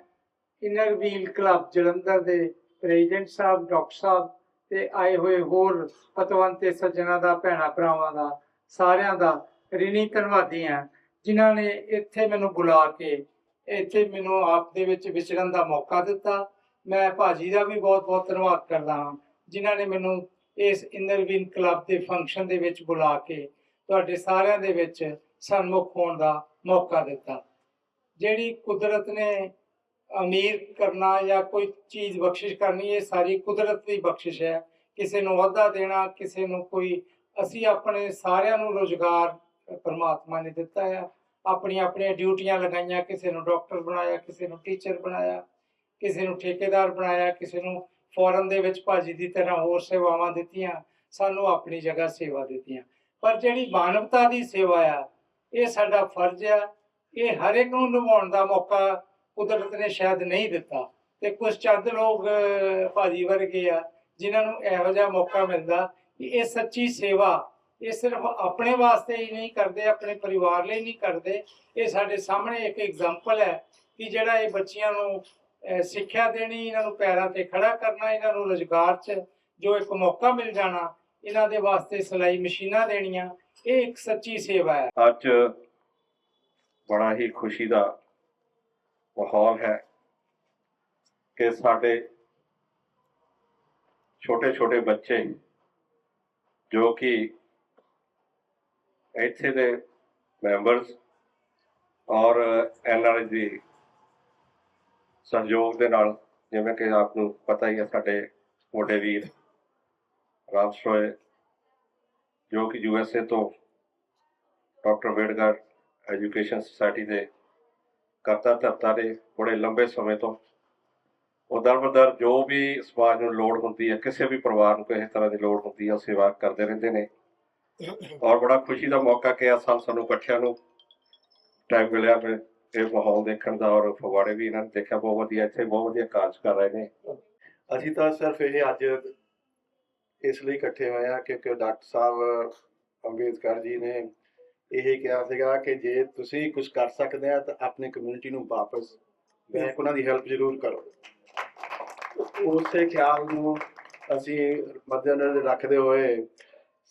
ਇਨਰ ਵੀਲ ਕਲੱਬ ਜਲੰਧਰ ਦੇ ਪ੍ਰੈਜ਼ੀਡੈਂਟ ਸਾਹਿਬ, ਡਾਕਟਰ ਸਾਹਿਬ ਤੇ ਆਏ ਹੋਏ ਹੋਰ ਪਤਵੰਤ ਤੇ ਸੱਜਣਾ ਦਾ, ਭੈਣਾਂ ਭਰਾਵਾਂ ਦਾ, ਸਾਰਿਆਂ ਦਾ ਰਿਣੀ ਧੰਨਵਾਦੀ ਹਾਂ, ਜਿਨ੍ਹਾਂ ਨੇ ਇੱਥੇ ਮੈਨੂੰ ਬੁਲਾ ਕੇ ਇੱਥੇ ਮੈਨੂੰ ਆਪ ਦੇ ਵਿੱਚ ਵਿਚਰਨ ਦਾ ਮੌਕਾ ਦਿੱਤਾ। ਮੈਂ ਭਾਜੀ ਦਾ ਵੀ ਬਹੁਤ ਬਹੁਤ ਧੰਨਵਾਦ ਕਰਦਾ ਹਾਂ, ਜਿਨ੍ਹਾਂ ਨੇ ਮੈਨੂੰ ਇਸ ਇਨਰ ਵੀਲ ਕਲੱਬ ਦੇ ਫੰਕਸ਼ਨ ਦੇ ਵਿੱਚ ਬੁਲਾ ਕੇ ਤੁਹਾਡੇ ਸਾਰਿਆਂ ਦੇ ਵਿੱਚ ਸਨਮੁਖ ਹੋਣ ਦਾ ਮੌਕਾ ਦਿੱਤਾ। ਜਿਹੜੀ ਕੁਦਰਤ ਨੇ ਅਮੀਰ ਕਰਨਾ ਜਾਂ ਕੋਈ ਚੀਜ਼ ਬਖਸ਼ਿਸ਼ ਕਰਨੀ, ਇਹ ਸਾਰੀ ਕੁਦਰਤ ਦੀ ਬਖਸ਼ਿਸ਼ ਹੈ। ਕਿਸੇ ਨੂੰ ਅਹੁਦਾ ਦੇਣਾ, ਕਿਸੇ ਨੂੰ ਕੋਈ, ਅਸੀਂ ਆਪਣੇ ਸਾਰਿਆਂ ਨੂੰ ਰੁਜ਼ਗਾਰ ਪਰਮਾਤਮਾ ਨੇ ਦਿੱਤਾ ਹੈ, ਆਪਣੀਆਂ ਆਪਣੀਆਂ ਡਿਊਟੀਆਂ ਲਗਾਈਆਂ। ਕਿਸੇ ਨੂੰ ਡਾਕਟਰ ਬਣਾਇਆ, ਕਿਸੇ ਨੂੰ ਟੀਚਰ ਬਣਾਇਆ, ਕਿਸੇ ਨੂੰ ਠੇਕੇਦਾਰ ਬਣਾਇਆ, ਕਿਸੇ ਨੂੰ ਫੌਰਨ ਦੇ ਵਿੱਚ ਭਾਜੀ ਦੀ ਤਰ੍ਹਾਂ ਹੋਰ ਸੇਵਾਵਾਂ ਦਿੱਤੀਆਂ, ਸਾਨੂੰ ਆਪਣੀ ਜਗ੍ਹਾ ਸੇਵਾ ਦਿੱਤੀਆਂ। ਪਰ ਜਿਹੜੀ ਮਾਨਵਤਾ ਦੀ ਸੇਵਾ ਆ, ਇਹ ਸਾਡਾ ਫਰਜ਼ ਆ। ਇਹ ਹਰ ਇੱਕ ਨੂੰ ਨਿਭਾਉਣ ਦਾ ਮੌਕਾ ਕੁਦਰਤ ਨੇ ਸ਼ਾਇਦ ਨਹੀਂ ਦਿੱਤਾ, ਤੇ ਕੁਝ ਚੰਦ ਲੋਕ ਭਾਜੀ ਵਰਗੇ ਆ ਜਿਨ੍ਹਾਂ ਨੂੰ ਇਹੋ ਜਿਹਾ ਮੌਕਾ ਮਿਲਦਾ ਕਿ ਇਹ ਸੱਚੀ ਸੇਵਾ, ਇਹ ਸਿਰਫ ਆਪਣੇ ਵਾਸਤੇ ਹੀ ਨਹੀਂ ਕਰਦੇ, ਆਪਣੇ ਪਰਿਵਾਰ ਲਈ ਨਹੀਂ ਕਰਦੇ। ਇਹ ਸਾਡੇ ਸਾਹਮਣੇ ਇੱਕ ਐਗਜ਼ਾਮਪਲ ਹੈ ਕਿ ਜਿਹੜਾ ਇਹ ਬੱਚੀਆਂ ਨੂੰ ਸਿੱਖਿਆ ਦੇਣੀ, ਇਹਨਾਂ ਨੂੰ ਪੈਰਾਂ ਤੇ ਖੜਾ ਕਰਨਾ, ਇਹਨਾਂ ਨੂੰ ਰੁਜ਼ਗਾਰ 'ਚ ਜੋ ਇੱਕ ਮੌਕਾ ਮਿਲ ਜਾਣਾ, ਇਹਨਾਂ ਦੇ ਵਾਸਤੇ ਸਿਲਾਈ ਮਸ਼ੀਨਾਂ ਦੇਣੀਆਂ, ਇਹ ਇੱਕ ਸੱਚੀ ਸੇਵਾ ਹੈ। ਅੱਜ ਬੜਾ ਹੀ ਖੁਸ਼ੀ ਦਾ ਮਾਹੌਲ ਹੈ ਕਿ ਸਾਡੇ ਛੋਟੇ ਛੋਟੇ ਬੱਚੇ ਜੋ ਕਿ ਇੱਥੇ ਦੇ ਮੈਂਬਰਸ ਔਰ ਐਨਆਰਆਈ ਦੀ ਸਹਿਯੋਗ ਦੇ ਨਾਲ, ਜਿਵੇਂ ਕਿ ਆਪ ਨੂੰ ਪਤਾ ਹੀ ਹੈ, ਸਾਡੇ ਵੱਡੇ ਵੀਰ ਰਾਮ ਸੋਏ ਜੋ ਕਿ USA ਤੋਂ ਡਾਕਟਰ ਅੰਬੇਡਕਰ ਐਜੂਕੇਸ਼ਨ ਸੁਸਾਇਟੀ ਦੇ ਕਰਤਾ ਧਰਤਾ ਨੇ ਬੜੇ ਲੰਬੇ ਸਮੇਂ ਤੋਂ ਉਹ ਦਰ ਜੋ ਵੀ ਸਮਾਜ ਨੂੰ ਲੋੜ ਹੁੰਦੀ ਹੈ, ਕਿਸੇ ਵੀ ਪਰਿਵਾਰ ਨੂੰ ਕਿਸੇ ਤਰ੍ਹਾਂ ਦੀ ਲੋੜ ਹੁੰਦੀ ਹੈ, ਉਹ ਸੇਵਾ ਕਰਦੇ ਰਹਿੰਦੇ ਨੇ। ਔਰ ਬੜਾ ਖੁਸ਼ੀ ਦਾ ਮੌਕਾ ਕਿ ਸਾਨੂੰ ਇਕੱਠਿਆਂ ਨੂੰ ਟਾਈਮ ਮਿਲਿਆ ਇਹ ਮਾਹੌਲ ਦੇਖਣ ਦਾ, ਔਰ ਫਗਵਾੜੇ ਵੀ ਇਹਨਾਂ ਨੇ ਦੇਖਿਆ, ਬਹੁਤ ਵਧੀਆ, ਇੱਥੇ ਬਹੁਤ ਵਧੀਆ ਕਾਰਜ ਕਰ ਰਹੇ ਨੇ। ਅਸੀਂ ਤਾਂ ਸਿਰਫ ਇਹ ਅੱਜ ਇਸ ਲਈ ਇਕੱਠੇ ਹੋਏ ਆ ਕਿਉਂਕਿ ਡਾਕਟਰ ਸਾਹਿਬ ਅੰਬੇਦਕਰ ਜੀ ਨੇ ਇਹ ਕਿਹਾ ਸੀਗਾ ਕਿ ਜੇ ਤੁਸੀਂ ਕੁਝ ਕਰ ਸਕਦੇ ਆ ਤਾਂ ਆਪਣੀ ਕਮਿਊਨਿਟੀ ਨੂੰ ਵਾਪਸ ਬੈਕ ਉਹਨਾਂ ਦੀ ਹੈਲਪ ਜ਼ਰੂਰ ਕਰੋ। ਉਸੇ ਖਿਆਲ ਨੂੰ ਅਸੀਂ ਮੱਦੇਨਜ਼ਰ ਰੱਖਦੇ ਹੋਏ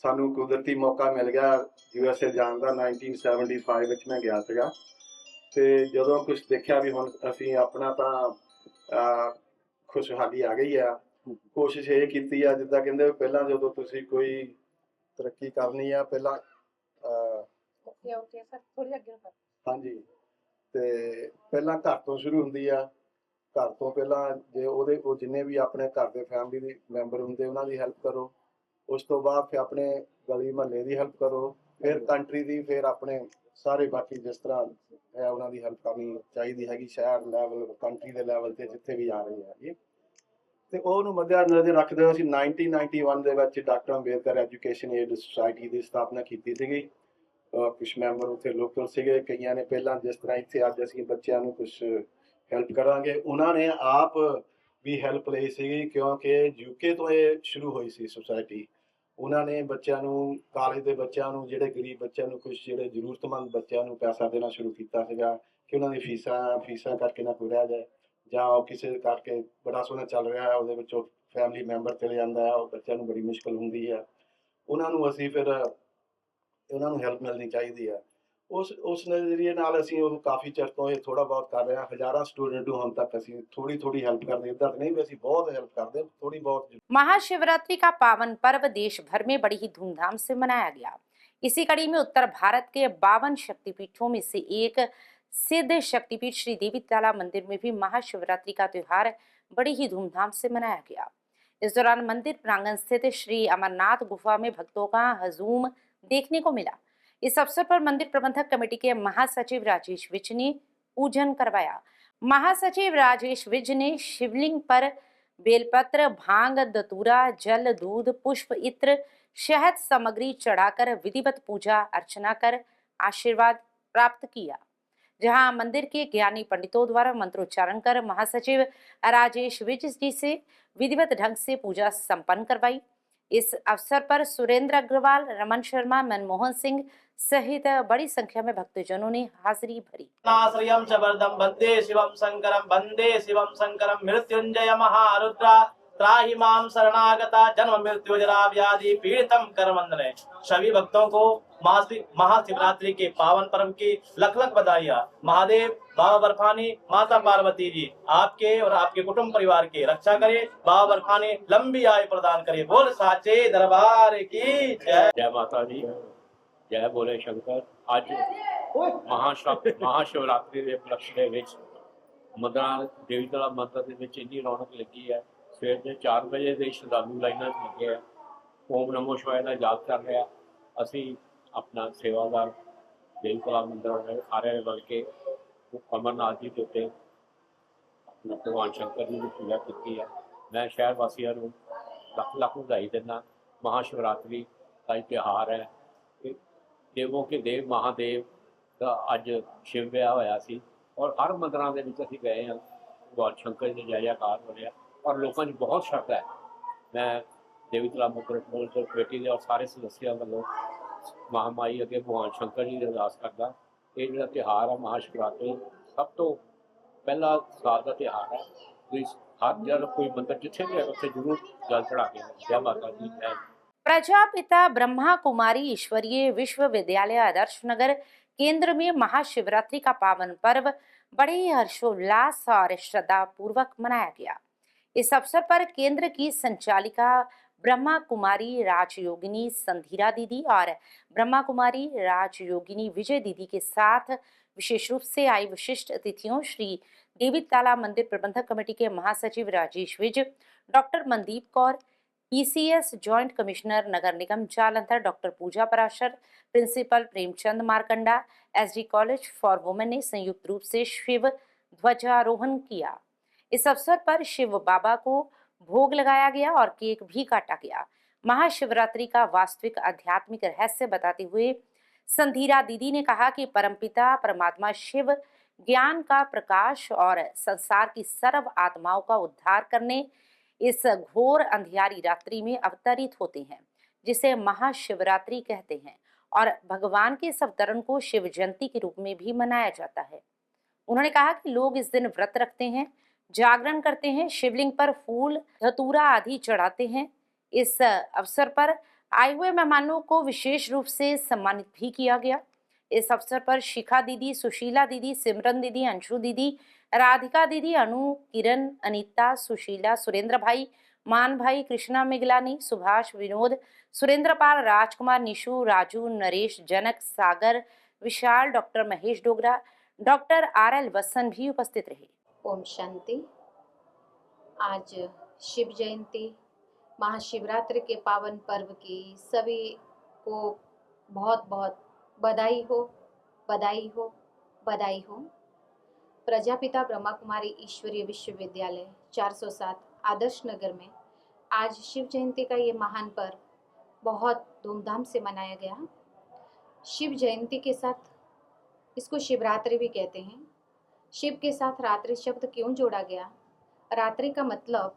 ਸਾਨੂੰ ਕੁਦਰਤੀ ਮੌਕਾ ਮਿਲ ਗਿਆ USA ਜਾਣ ਦਾ। 1975 ਵਿੱਚ ਮੈਂ ਗਿਆ ਸੀਗਾ, ਤੇ ਜਦੋਂ ਕੁਝ ਦੇਖਿਆ ਵੀ ਹੁਣ ਅਸੀਂ ਆਪਣਾ ਤਾਂ ਖੁਸ਼ਹਾਲੀ ਆ ਗਈ ਆ, ਕੋਸ਼ਿਸ਼ ਇਹ ਕੀਤੀ ਆ, ਜਿੱਦਾਂ ਕਹਿੰਦੇ ਪਹਿਲਾਂ ਜਦੋਂ ਤੁਸੀਂ ਕੋਈ ਤਰੱਕੀ ਕਰਨੀ ਆ ਪਹਿਲਾਂ ਹਾਂਜੀ, ਤੇ ਪਹਿਲਾਂ ਘਰ ਤੋਂ ਸ਼ੁਰੂ ਹੁੰਦੀ ਆ। ਘਰ ਤੋਂ ਪਹਿਲਾਂ ਜੇ ਉਹ ਜਿੰਨੇ ਵੀ ਆਪਣੇ ਘਰ ਦੇ ਫੈਮਿਲੀ ਦੇ ਮੈਂਬਰ ਹੁੰਦੇ ਉਹਨਾਂ ਦੀ ਹੈਲਪ ਕਰੋ, ਉਸ ਤੋਂ ਬਾਅਦ ਫਿਰ ਆਪਣੇ ਗਲੀ ਮਹੱਲੇ ਦੀ ਹੈਲਪ ਕਰੋ, ਫਿਰ ਕੰਟਰੀ ਦੀ, ਫਿਰ ਆਪਣੇ ਸਾਰੇ ਬਾਕੀ ਜਿਸ ਤਰ੍ਹਾਂ ਹੈ ਉਹਨਾਂ ਦੀ ਹੈਲਪ ਕਰਨੀ ਚਾਹੀਦੀ ਹੈਗੀ, ਸ਼ਹਿਰ ਲੈਵਲ, ਕੰਟਰੀ ਦੇ ਲੈਵਲ ਤੇ ਜਿੱਥੇ ਵੀ ਆ ਰਹੀ ਹੈ। ਤੇ ਉਹਨੂੰ ਮੱਦੇਨਜ਼ਰ ਰੱਖਦੇ ਹੋਏ ਅਸੀਂ 1991 ਦੇ ਵਿੱਚ doctor Ambedkar education aid society ਦੀ ਸਥਾਪਨਾ ਕੀਤੀ ਸੀਗੀ। ਕੁਝ ਮੈਂਬਰ ਉੱਥੇ ਲੋਕਲ ਸੀਗੇ, ਕਈਆਂ ਨੇ ਪਹਿਲਾਂ ਜਿਸ ਤਰ੍ਹਾਂ ਇੱਥੇ ਅੱਜ ਅਸੀਂ ਬੱਚਿਆਂ ਨੂੰ ਕੁਝ ਹੈਲਪ ਕਰਾਂਗੇ, ਉਹਨਾਂ ਨੇ ਆਪ ਵੀ ਹੈਲਪ ਲਈ ਸੀਗੀ ਕਿਉਂਕਿ UK ਤੋਂ ਇਹ ਸ਼ੁਰੂ ਹੋਈ ਸੀ ਸੁਸਾਇਟੀ। ਉਹਨਾਂ ਨੇ ਬੱਚਿਆਂ ਨੂੰ, ਕਾਲਜ ਦੇ ਬੱਚਿਆਂ ਨੂੰ, ਜਿਹੜੇ ਗਰੀਬ ਬੱਚਿਆਂ ਨੂੰ, ਕੁਝ ਜਿਹੜੇ ਜ਼ਰੂਰਤਮੰਦ ਬੱਚਿਆਂ ਨੂੰ ਪੈਸਾ ਦੇਣਾ ਸ਼ੁਰੂ ਕੀਤਾ ਸੀਗਾ ਕਿ ਉਹਨਾਂ ਦੀ ਫੀਸਾਂ ਕਰਕੇ ਨਾ ਕੋਈ ਰਹਿ ਜਾਏ, ਜਾਂ ਉਹ ਕਿਸੇ ਕਰਕੇ ਬੜਾ ਸੋਹਣਾ ਚੱਲ ਰਿਹਾ ਹੈ ਉਹਦੇ ਵਿੱਚੋਂ ਫੈਮਿਲੀ ਮੈਂਬਰ ਚਲੇ ਜਾਂਦਾ ਹੈ, ਉਹ ਬੱਚਿਆਂ ਨੂੰ ਬੜੀ ਮੁਸ਼ਕਲ ਹੁੰਦੀ ਹੈ, ਉਹਨਾਂ ਨੂੰ ਅਸੀਂ ਫਿਰ ਉਹਨਾਂ ਨੂੰ ਹੈਲਪ ਮਿਲਣੀ ਚਾਹੀਦੀ ਹੈ। ਉਸ ਨਜ਼ਰੀਏ ਨਾਲ ਅਸੀਂ ਉਹ ਕਾਫੀ ਚਿਰ ਤੋਂ ਇਹ ਥੋੜਾ ਬਹੁਤ ਕਰ ਰਹੇ ਹਾਂ। ਹਜ਼ਾਰਾਂ ਸਟੂਡੈਂਟ ਨੂੰ ਹੁਣ ਤੱਕ ਅਸੀਂ ਥੋੜੀ ਹੈल्प ਕਰਦੇ, इतना नहीं भी ਅਸੀਂ बहुत हेल्प करते, थोड़ी बहुत। महाशिवरात्रि का पावन पर्व देश भर में बड़ी ही धूमधाम से मनाया गया। इसी कड़ी में उत्तर भारत के 52 शक्तिपीठों में से एक सिद्ध शक्तिपीठ श्री देवीताला मंदिर में भी महाशिवरात्रि का त्योहार बड़ी ही धूमधाम से मनाया गया। इस दौरान मंदिर प्रांगण स्थित श्री अमरनाथ गुफा में भक्तों का हजूम देखने को मिला। इस अवसर पर मंदिर प्रबंधक कमेटी के महासचिव राजेश विज ने पूजन करवाया। महासचिव राजेश विज ने शिवलिंग पर बेलपत्र, भांग, दतूरा, जल, दूध, पुष्प, इत्र, शहद सामग्री चढ़ाकर विधिवत पूजा अर्चना कर आशीर्वाद प्राप्त किया। जहां मंदिर के ज्ञानी पंडितों द्वारा मंत्रोच्चारण कर महासचिव राजेश विज जी से विधिवत ढंग से पूजा संपन्न करवाई। इस अवसर पर सुरेंद्र अग्रवाल, रमन शर्मा, मनमोहन सिंह सहित बड़ी संख्या में भक्तजनों ने हाजिरी भरी। नाश्रयं च वरदं वन्दे शिवं शंकरं मृत्युंजय महारुद्रा त्राहि मां शरणागता जन्म मृत्यु जरा व्याधि पीड़ितम करवंदने। सभी भक्तों को महाशिवरात्रि के पावन पर्व की लख लख बधाइयाँ। महादेव, बाबा बर्फानी, माता पार्वती जी आपके और आपके कुटुंब परिवार की रक्षा करे। बाबा बर्फानी लंबी आयु प्रदान करे। बोल साचे दरबार की जय। जय माता दी, जय बोले शंकर। ਅੱਜ महाशिवरात्रि ਦੇ ਉਪਲਕਸ਼ ਦੇ ਵਿੱਚ ਮੰਦਰਾਂ ਦੇਵੀਤਾਲਾ ਮੰਦਰ ਦੇ ਵਿੱਚ ਇੰਨੀ ਰੌਣਕ ਲੱਗੀ ਹੈ। ਸਵੇਰ ਦੇ 4 ਵਜੇ ਦੇ ਸ਼ਰਧਾਲੂ ਲਾਈਨਾਂ 'ਚ ਲੱਗੇ ਆ, ਓਮ ਨਮੋ ਸ਼ਿਵਾਏ ਦਾ ਜਾਪ ਕਰ ਰਿਹਾ। ਅਸੀਂ ਆਪਣਾ ਸੇਵਾਦਾਰ ਦੇਵੀਤਾਲਾ ਮੰਦਰ ਵਾਲੇ ਸਾਰੇ ਮਿਲ ਕੇ ਅਮਰਨਾਥ ਜੀ ਦੇ ਉੱਤੇ ਆਪਣਾ ਭਗਵਾਨ ਸ਼ੰਕਰ ਜੀ ਦੀ ਪੂਜਾ ਕੀਤੀ ਹੈ। ਮੈਂ ਸ਼ਹਿਰ ਵਾਸੀਆਂ ਨੂੰ ਲੱਖ ਲੱਖ ਵਧਾਈ ਦਿੰਦਾ। महाशिवरात्रि का ਤਿਉਹਾਰ ਹੈ। ਦੇਵੋਂ ਕੇ ਦੇਵ ਮਹਾਦੇਵ ਦਾ ਅੱਜ ਸ਼ਿਵ ਵਿਆਹ ਹੋਇਆ ਸੀ ਔਰ ਹਰ ਮੰਦਰਾਂ ਦੇ ਵਿੱਚ ਅਸੀਂ ਗਏ ਹਾਂ। ਭਗਵਾਨ ਸ਼ੰਕਰ ਜੀ ਦਾ ਜੈਕਾਰ ਹੋ ਰਿਹਾ ਔਰ ਲੋਕਾਂ 'ਚ ਬਹੁਤ ਸ਼ਰਧਾ ਹੈ। ਮੈਂ ਦੇਵੀਤਾਲਾ ਮੰਦਰ ਕਮੇਟੀ ਦੇ ਔਰ ਸਾਰੇ ਸਦੱਸਿਆਂ ਵੱਲੋਂ ਮਹਾਮਾਈ ਅੱਗੇ ਭਗਵਾਨ ਸ਼ੰਕਰ ਜੀ ਦੀ ਅਰਦਾਸ ਕਰਦਾ। ਇਹ ਜਿਹੜਾ ਤਿਉਹਾਰ ਹੈ महाशिवरात्रि ਸਭ ਤੋਂ ਪਹਿਲਾ ਸਾਲ ਦਾ ਤਿਉਹਾਰ ਹੈ। ਤੁਸੀਂ हर जल कोई मंदिर जिथे भी है उत्थे जरूर जल चढ़ा के। जय माता दी। जय। प्रजापिता ब्रह्मा कुमारी ईश्वरीय विश्वविद्यालय आदर्श नगर केंद्र में महाशिवरात्रि का पावन पर्व बड़े हर्षोल्लास और श्रद्धा पूर्वक मनाया गया। इस अवसर पर केंद्र की संचालिका ब्रह्मा कुमारी राजयोगिनी संधीरा दीदी और ब्रह्मा कुमारी राजयोगिनी विजय दीदी के साथ विशेष रूप से आई विशिष्ट अतिथियों श्री देवीताला मंदिर प्रबंधक कमेटी के महासचिव Rajesh Vij, doctor Mandeep Kaur, PCS joint commissioner Nagar Nigam Jalandhar doctor Pooja Parashar, principal Premchand Markanda, SD college for women ने संयुक्त रूप से शिव ध्वजारोहण किया। इस अवसर पर शिव बाबा को भोग लगाया गया और केक भी काटा गया। महाशिवरात्रि का वास्तविक आध्यात्मिक रहस्य बताते हुए संधीरा दीदी ने कहा कि परमपिता परमात्मा शिव ज्ञान का प्रकाश और संसार की सर्व आत्माओं का उद्धार करने इस घोर अंधियारी रात्रि में अवतरित होते हैं, जिसे महाशिवरात्रि कहते हैं और भगवान के इस अवतरण को शिव जयंती के रूप में भी मनाया जाता है। उन्होंने कहा कि लोग इस दिन व्रत रखते हैं, जागरण करते हैं, शिवलिंग पर फूल, धतूरा आदि चढ़ाते हैं। इस अवसर पर आए हुए मेहमानों को विशेष रूप से सम्मानित भी किया गया। इस अवसर पर शिखा दीदी, सुशीला दीदी, सिमरन दीदी, अंशु दीदी, राधिका दीदी, अनु, किरण, अनीता, सुशीला, सुरेंद्र भाई, मान भाई, Krishna Miglani, Subhash, Vinod, Surendra Pal, Rajkumar, Nishu, Raju, Naresh, Janak, Sagar, Vishal, doctor Mahesh Dogra, doctor RL Vasan भी उपस्थित रहे। ओम शांति। आज शिव जयंती महाशिवरात्रि के पावन पर्व की सभी को बहुत बहुत बधाई हो, बधाई हो, बधाई हो। प्रजापिता ब्रह्मा कुमारी ईश्वरीय विश्वविद्यालय 407 आदर्श नगर में आज शिव जयंती का ये महान पर्व बहुत धूमधाम से मनाया गया। शिव जयंती के साथ इसको शिवरात्रि भी कहते हैं। शिव के साथ रात्रि शब्द क्यों जोड़ा गया? रात्रि का मतलब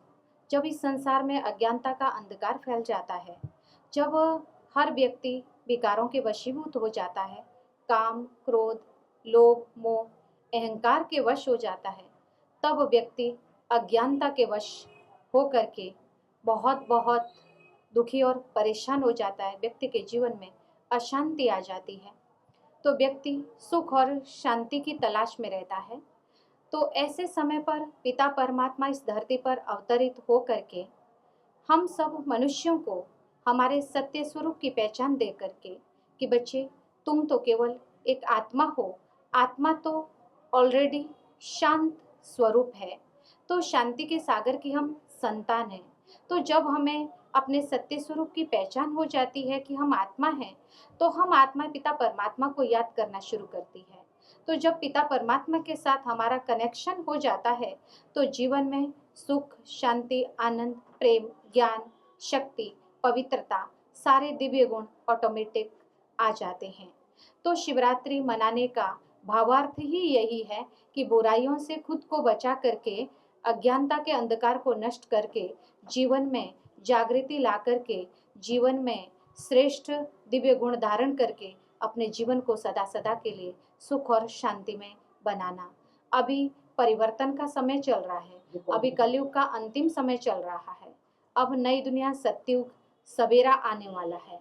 जब इस संसार में अज्ञानता का अंधकार फैल जाता है, जब हर व्यक्ति विकारों के वशीभूत हो जाता है, काम, क्रोध, लोभ, मोह, अहंकार के वश हो जाता है, तब व्यक्ति अज्ञानता के वश हो करके बहुत बहुत दुखी और परेशान हो जाता है। व्यक्ति के जीवन में अशांति आ जाती है, तो व्यक्ति सुख और शांति की तलाश में रहता है। तो ऐसे समय पर पिता परमात्मा इस धरती पर अवतरित हो करके हम सब मनुष्यों को हमारे सत्य स्वरूप की पहचान दे करके कि बच्चे तुम तो केवल एक आत्मा हो, आत्मा तो ऑलरेडी शांत स्वरूप है, तो शांति के सागर की हम संतान हैं। तो जब हमें अपने सत्य स्वरूप की पहचान हो जाती है कि हम आत्मा हैं, तो हम आत्मा पिता परमात्मा को याद करना शुरू करती है। तो जब पिता परमात्मा के साथ हमारा कनेक्शन हो जाता है, तो जीवन में सुख, शांति, आनंद, प्रेम, ज्ञान, शक्ति, पवित्रता, सारे दिव्य गुण ऑटोमेटिक आ जाते हैं। तो शिवरात्रि मनाने का भावार्थ ही यही है कि बुराइयों से खुद को बचा करके, अज्ञानता के अंधकार को नष्ट करके, जीवन में जागृति ला करके, जीवन में श्रेष्ठ दिव्य गुण धारण करके अपने जीवन को सदा सदा के लिए सुख और शांति में बनाना। अभी परिवर्तन का समय चल रहा है, अभी कलयुग का अंतिम समय चल रहा है। अब नई दुनिया सतयुग सवेरा आने वाला है।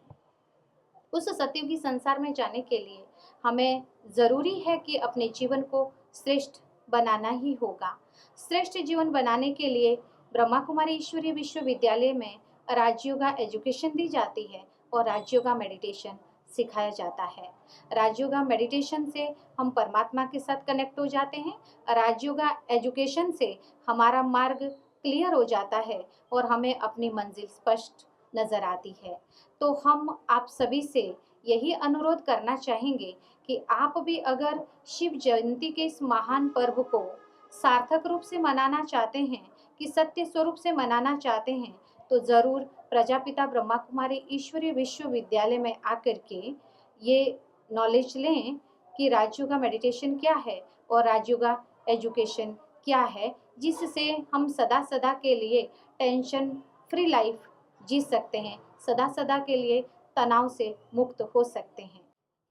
उस सतयुगी संसार में जाने के लिए हमें ज़रूरी है कि अपने जीवन को श्रेष्ठ बनाना ही होगा। श्रेष्ठ जीवन बनाने के लिए ब्रह्मा कुमारी ईश्वरीय विश्वविद्यालय में राजयोगा एजुकेशन दी जाती है और राजयोगा मेडिटेशन सिखाया जाता है। राजयोगा मेडिटेशन से हम परमात्मा के साथ कनेक्ट हो जाते हैं। राजयोगा एजुकेशन से हमारा मार्ग क्लियर हो जाता है और हमें अपनी मंजिल स्पष्ट नज़र आती है। तो हम आप सभी से यही अनुरोध करना चाहेंगे कि आप भी अगर शिव जयंती के इस महान पर्व को सार्थक रूप से मनाना चाहते हैं, कि सत्य स्वरूप से मनाना चाहते हैं, तो ज़रूर प्रजापिता ब्रह्मा कुमारी ईश्वरीय विश्वविद्यालय में आकर के ये नॉलेज लें कि राजयोगा मेडिटेशन क्या है और राजयोगा एजुकेशन क्या है, जिससे हम सदा सदा के लिए टेंशन फ्री लाइफ जी सकते हैं, सदा सदा के लिए तनाव से मुक्त हो सकते हैं।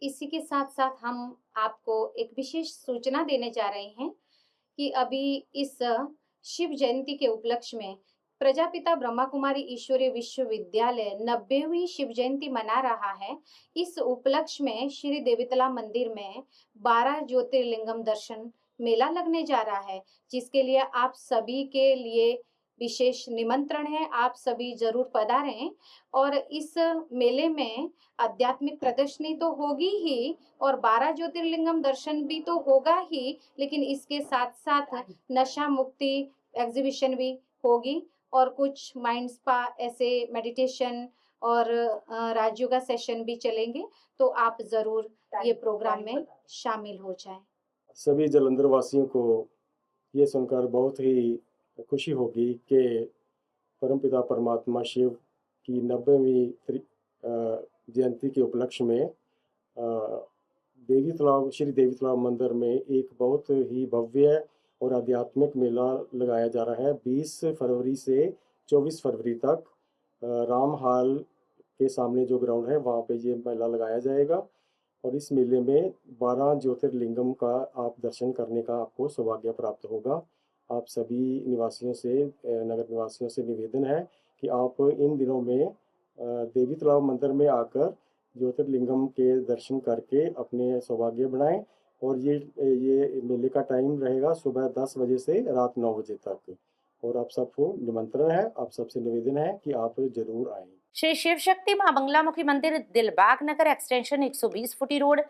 इसी के साथ साथ हम आपको एक विशेष सूचना देने जा रहे हैं कि अभी इस शिव जयंती के उपलक्ष्य में प्रजापिता ब्रह्मा कुमारी ईश्वरीय विश्वविद्यालय 90वीं शिव जयंती मना रहा है। इस उपलक्ष्य में श्री देवीतला मंदिर में 12 ज्योतिर्लिंगम दर्शन मेला लगने जा रहा है, जिसके लिए आप सभी के लिए विशेष निमंत्रण है। आप सभी जरूर पधारें और इस मेले में आध्यात्मिक प्रदर्शनी तो होगी ही और 12 ज्योतिर्लिंगम दर्शन भी तो होगा ही, लेकिन इसके साथ साथ नशा मुक्ति एग्जीबिशन भी होगी और कुछ माइंड स्पा, ऐसे मेडिटेशन और राजयोगा सेशन भी चलेंगे। तो आप जरूर ये प्रोग्राम में शामिल हो जाएं। सभी जालंधर वासियों को ये सुनकर बहुत ही खुशी होगी कि परमपिता परमात्मा शिव की 90वीं जयंती के उपलक्ष्य में श्री देवी तालाब मंदिर में एक बहुत ही भव्य और आध्यात्मिक मेला लगाया जा रहा है। 20 फरवरी से 24 फरवरी तक राम हाल के सामने जो ग्राउंड है वहाँ पे ये मेला लगाया जाएगा और इस मेले में 12 ज्योतिर्लिंगम का आप दर्शन करने का आपको सौभाग्य प्राप्त होगा। आप सभी निवासियों से, नगर निवासियों से निवेदन है कि आप इन दिनों में देवी तालाब मंदिर में आकर ज्योतिर्लिंगम के दर्शन करके अपने सौभाग्य बनाएं और ये मेले का टाइम रहेगा सुबह 10 बजे से रात 9 बजे तक और आप सबको निमंत्रण है, आप सबसे निवेदन है कि आप जरूर आएं। श्री शिव शक्ति मां बंगलामुखी मंदिर दिलबाग नगर एक्सटेंशन 120 फुटी रोड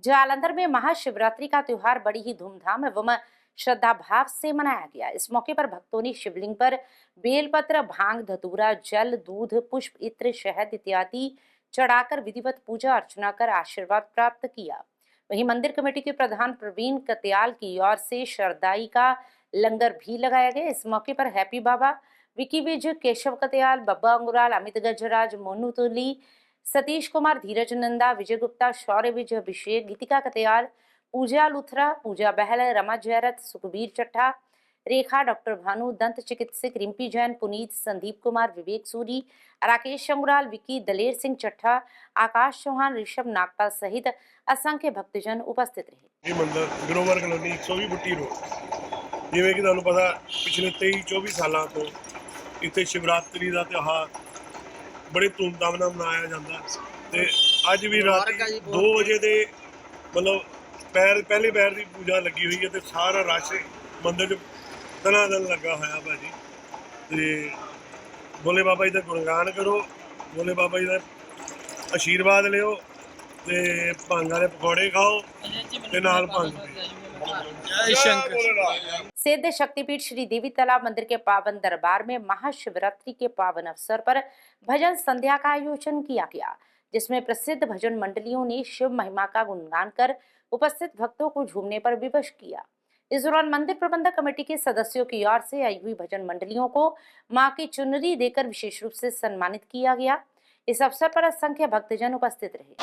जालंधर में महाशिवरात्रि का त्योहार बड़ी ही धूमधाम एवं श्रद्धा भाव से मनाया गया। इस मौके पर भक्तों ने शिवलिंग पर बेलपत्र, भांग, धतूरा, जल, दूध, पुष्प, इत्र, शहद इत्यादि चढ़ाकर विधिवत पूजा अर्चना कर आशीर्वाद प्राप्त किया। वहीं मंदिर कमेटी के प्रधान प्रवीण कत्याल की ओर से श्रद्धाई का लंगर भी लगाया गया। इस मौके पर हैप्पी बाबा, विकी विज, केशव कत्याल, बब्बा अंगुराल, अमित गजराज, मोनू तुली, सतीश कुमार, धीरज नंदा, विजय गुप्ता, शौर्य विजय, अभिषेक, गीतिका कत्याल, पूजा लुथरा, पूजा बहल, रमा जयरथ, सुखबीर चट्टा, रेखा, डॉक्टर भानु, दंत चिकित्सक रिम्पी जैन, पुनीत, संदीप कुमार, विवेक सूरी, राकेश अंगुराल, विकी, दलेर सिंह चट्टा, आकाश चौहान, ऋषभ नागपाल सहित असंख्य भक्तजन उपस्थित रहे। मंदिर ग्रोवर कॉलोनी 120 फुटी रोड। जिवें कि तुहानूं पता पिछले 23-24 सालों तो इत्थे शिवरात्रि का त्यौहार बड़े धूमधाम नाल मनाया जाता है। अज भी रात 2 बजे के मतलब पहले पैर की पूजा लगी हुई है तो सारा रश मंदिर दनादन लगा होया भाजी। तो भोले बाबा जी का गुणगान करो, भोले बाबा जी का आशीर्वाद लियो ਤੇ ਭੰਗ ਵਾਲੇ ਪਕੌੜੇ ਖਾਓ ਤੇ ਨਾਲ ਭੰਗ ਪੀਓ। ਜੈ ਸ਼ੰकर। सिद्ध शक्तिपीठ श्री देवी तालाब मंदिर के पावन दरबार में महाशिवरात्रि के पावन अवसर पर भजन संध्या का आयोजन किया गया, जिसमें प्रसिद्ध भजन मंडलियों ने शिव महिमा का गुणगान कर उपस्थित भक्तों को झूमने पर विवश किया। इस दौरान मंदिर प्रबंधक कमेटी के सदस्यों की ओर से आई हुई भजन मंडलियों को मां की चुनरी देकर विशेष रूप से सम्मानित किया गया। इस अवसर पर असंख्य भक्तजन उपस्थित रहे।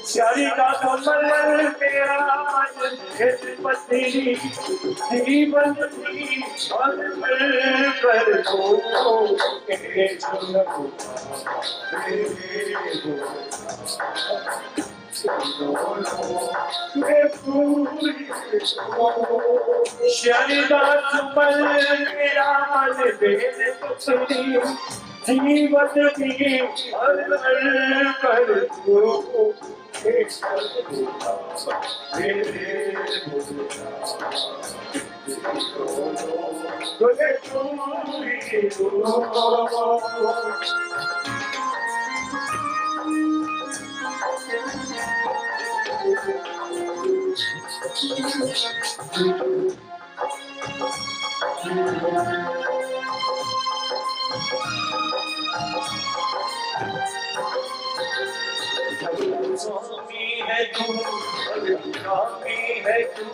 श्यारी का कमल मेरा पति जीवन की पर श्यारी का कमल मेरा जीवन की पर है तू है तू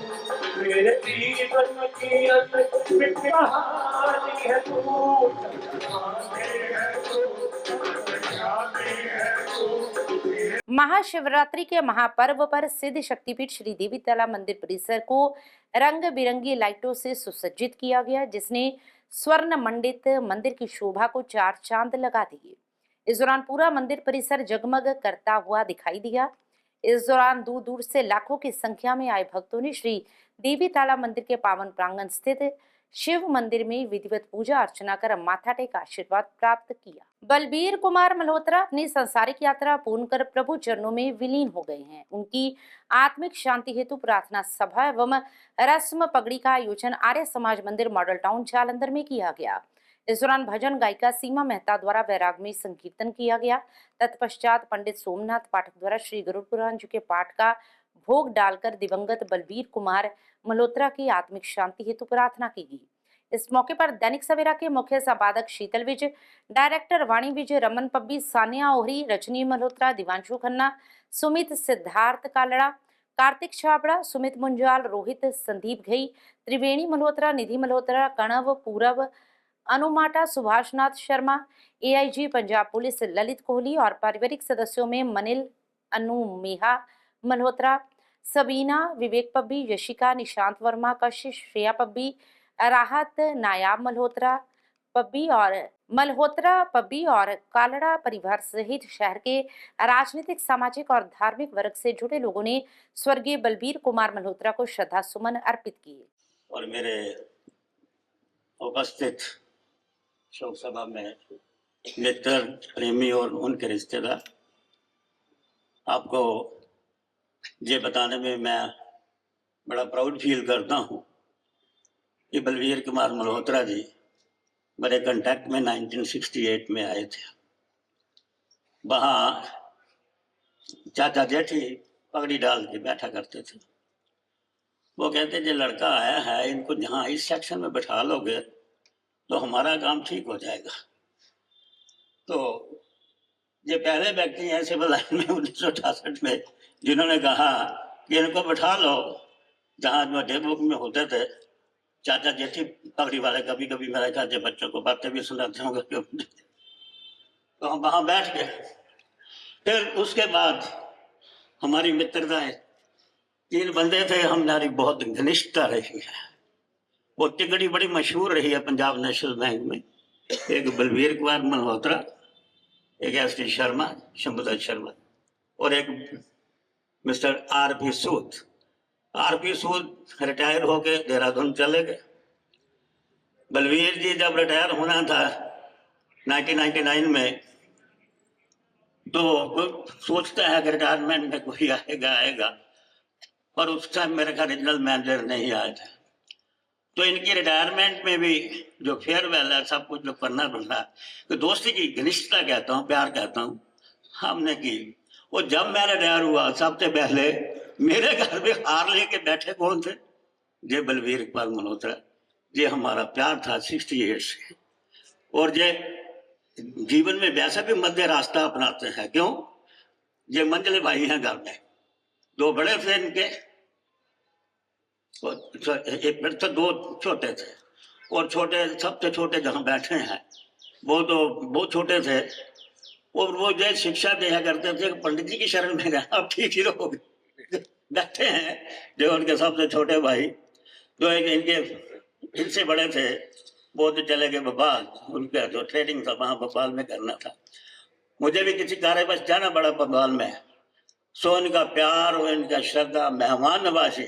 मेरे जीवन की कहानी है तू महाशिवरात्रि के महापर्व पर सिद्ध शक्तिपीठ श्री देवी तालाब मंदिर परिसर को रंग बिरंगी लाइटों से सुसज्जित किया गया, जिसने स्वर्ण मंडित मंदिर की शोभा को चार चांद लगा दिए। इस दौरान पूरा मंदिर परिसर जगमग करता हुआ दिखाई दिया। इस दौरान दूर दूर से लाखों की संख्या में आए भक्तों ने श्री देवी तालाब मंदिर के पावन प्रांगण स्थित शिव मंदिर में विधिवत पूजा अर्चना कर माथा टेक आशीर्वाद प्राप्त किया। बलबीर कुमार मल्होत्रा अपनी सांसारिक यात्रा पूर्ण कर प्रभु चरणों में विलीन हो गए हैं। उनकी आत्मिक शांति हेतु प्रार्थना सभा एवं रस्म पगड़ी का आयोजन आर्य समाज मंदिर मॉडल टाउन जालंधर में किया गया। इस दौरान भजन गायिका सीमा मेहता द्वारा वैरागमयी संकीर्तन किया गया। तत्पश्चात पंडित सोमनाथ पाठक द्वारा श्री गरुड़ पुराण जी के पाठ का भोग डालकर दिवंगत बलबीर कुमार मल्होत्रा की आत्मिक शांति हेतु प्रार्थना की गई। इस मौके पर दैनिक सवेरा के मुख्य संपादक शीतल विज, डायरेक्टर वाणी विज, रमन पब्बी, सानिया ओहरी, रजनी मल्होत्रा, दिवांशु खन्ना, सुमित, सिद्धार्थ कालड़ा, कार्तिक छाबड़ा, सुमित मुंजाल, रोहित, संदीप घई, त्रिवेणी मल्होत्रा, निधि मल्होत्रा, कणव, पूरब, अनुमाटा, सुभाषनाथ शर्मा, एआईजी पंजाब पुलिस ललित कोहली और पारिवारिक सदस्यों में मनिल, अनु मेहा मल्होत्रा, सबीना, विवेक पब्बी, यशिका, निशांत वर्मा, कशिश, श्रेया पब्बी, राहत, नायाब मल्होत्रा पब्बी और कालड़ा परिवार सहित शहर के राजनीतिक, सामाजिक और धार्मिक वर्ग से जुड़े लोगों ने स्वर्गीय बलबीर कुमार मल्होत्रा को श्रद्धा सुमन अर्पित किए। और मेरे उपस्थित शोक सभा में मित्र, प्रेमी और उनके रिश्तेदार, आपको ये बताने में मैं बड़ा प्राउड फील करता हूँ कि बलबीर कुमार मल्होत्रा जी मेरे कांटेक्ट में 1968 में आए थे। वहाँ चाचा जेठी पगड़ी डाल के बैठा करते थे। वो कहते जो लड़का आया है, इनको जहाँ इस सेक्शन में बैठा लोगे तो हमारा काम ठीक हो जाएगा। तो ये पहले व्यक्ति हैं सिविल लाइन में 1968 में जिन्होंने कहा कि इनको बैठा लो जहाँ जो बुक में होते थे चाचा जेठी पगड़ी वाले। कभी कभी मेरे ख्याल से बच्चों को बातें भी सुनाते होंगे। तो हम वहाँ बैठ गए। फिर उसके बाद हमारी मित्रताएं, 3 बंदे थे, हमारी बहुत घनिष्ठता रही है। वो टिकड़ी बड़ी मशहूर रही है पंजाब नेशनल बैंक में। एक बलबीर कुमार मल्होत्रा, एक एस.टी. शर्मा, शंभुदत्त शर्मा, और एक मिस्टर आर.पी. सूद। आर.पी. सूद रिटायर होके देहरादून चले गए। बलबीर जी जब रिटायर होना था 1999 में, तो सोचता है कि रिटायरमेंट में कोई आएगा, पर उस टाइम मेरे ख्याल रीजनल मैनेजर नहीं आया था। तो इनकी रिटायरमेंट में भी जो फेयरवेल है, सब कुछ जो करना पड़ता, तो दोस्ती की घनिष्ठता कहता हूँ, प्यार कहता हूँ, हमने की। और जब मैं रिटायर हुआ, सबसे पहले मेरे घर में हार लेके बैठे कौन थे? ये बलबीर कुमार मल्होत्रा। ये हमारा प्यार था 60 ईयर्स से। और ये जीवन में वैसे भी मध्य रास्ता अपनाते हैं। क्यों? ये मंझले भाई हैं घर में, 2 बड़े थे इनके, एक तो 2 छोटे थे। और छोटे, सबसे छोटे जहाँ बैठे हैं वो तो बहुत छोटे थे। और वो जो शिक्षा दिया करते थे, पंडित जी की शरण में गए, अब ठीक ही रहोगे। बैठे हैं जो उनके सबसे छोटे भाई, जो एक इनके इनसे बड़े थे, वो तो चले गए भोपाल। उनका जो ट्रेनिंग था वहाँ भोपाल में करना था। मुझे भी किसी कार्यवश जाना पड़ा भोपाल में। सो इनका प्यार और इनका श्रद्धा, मेहमान नवाजी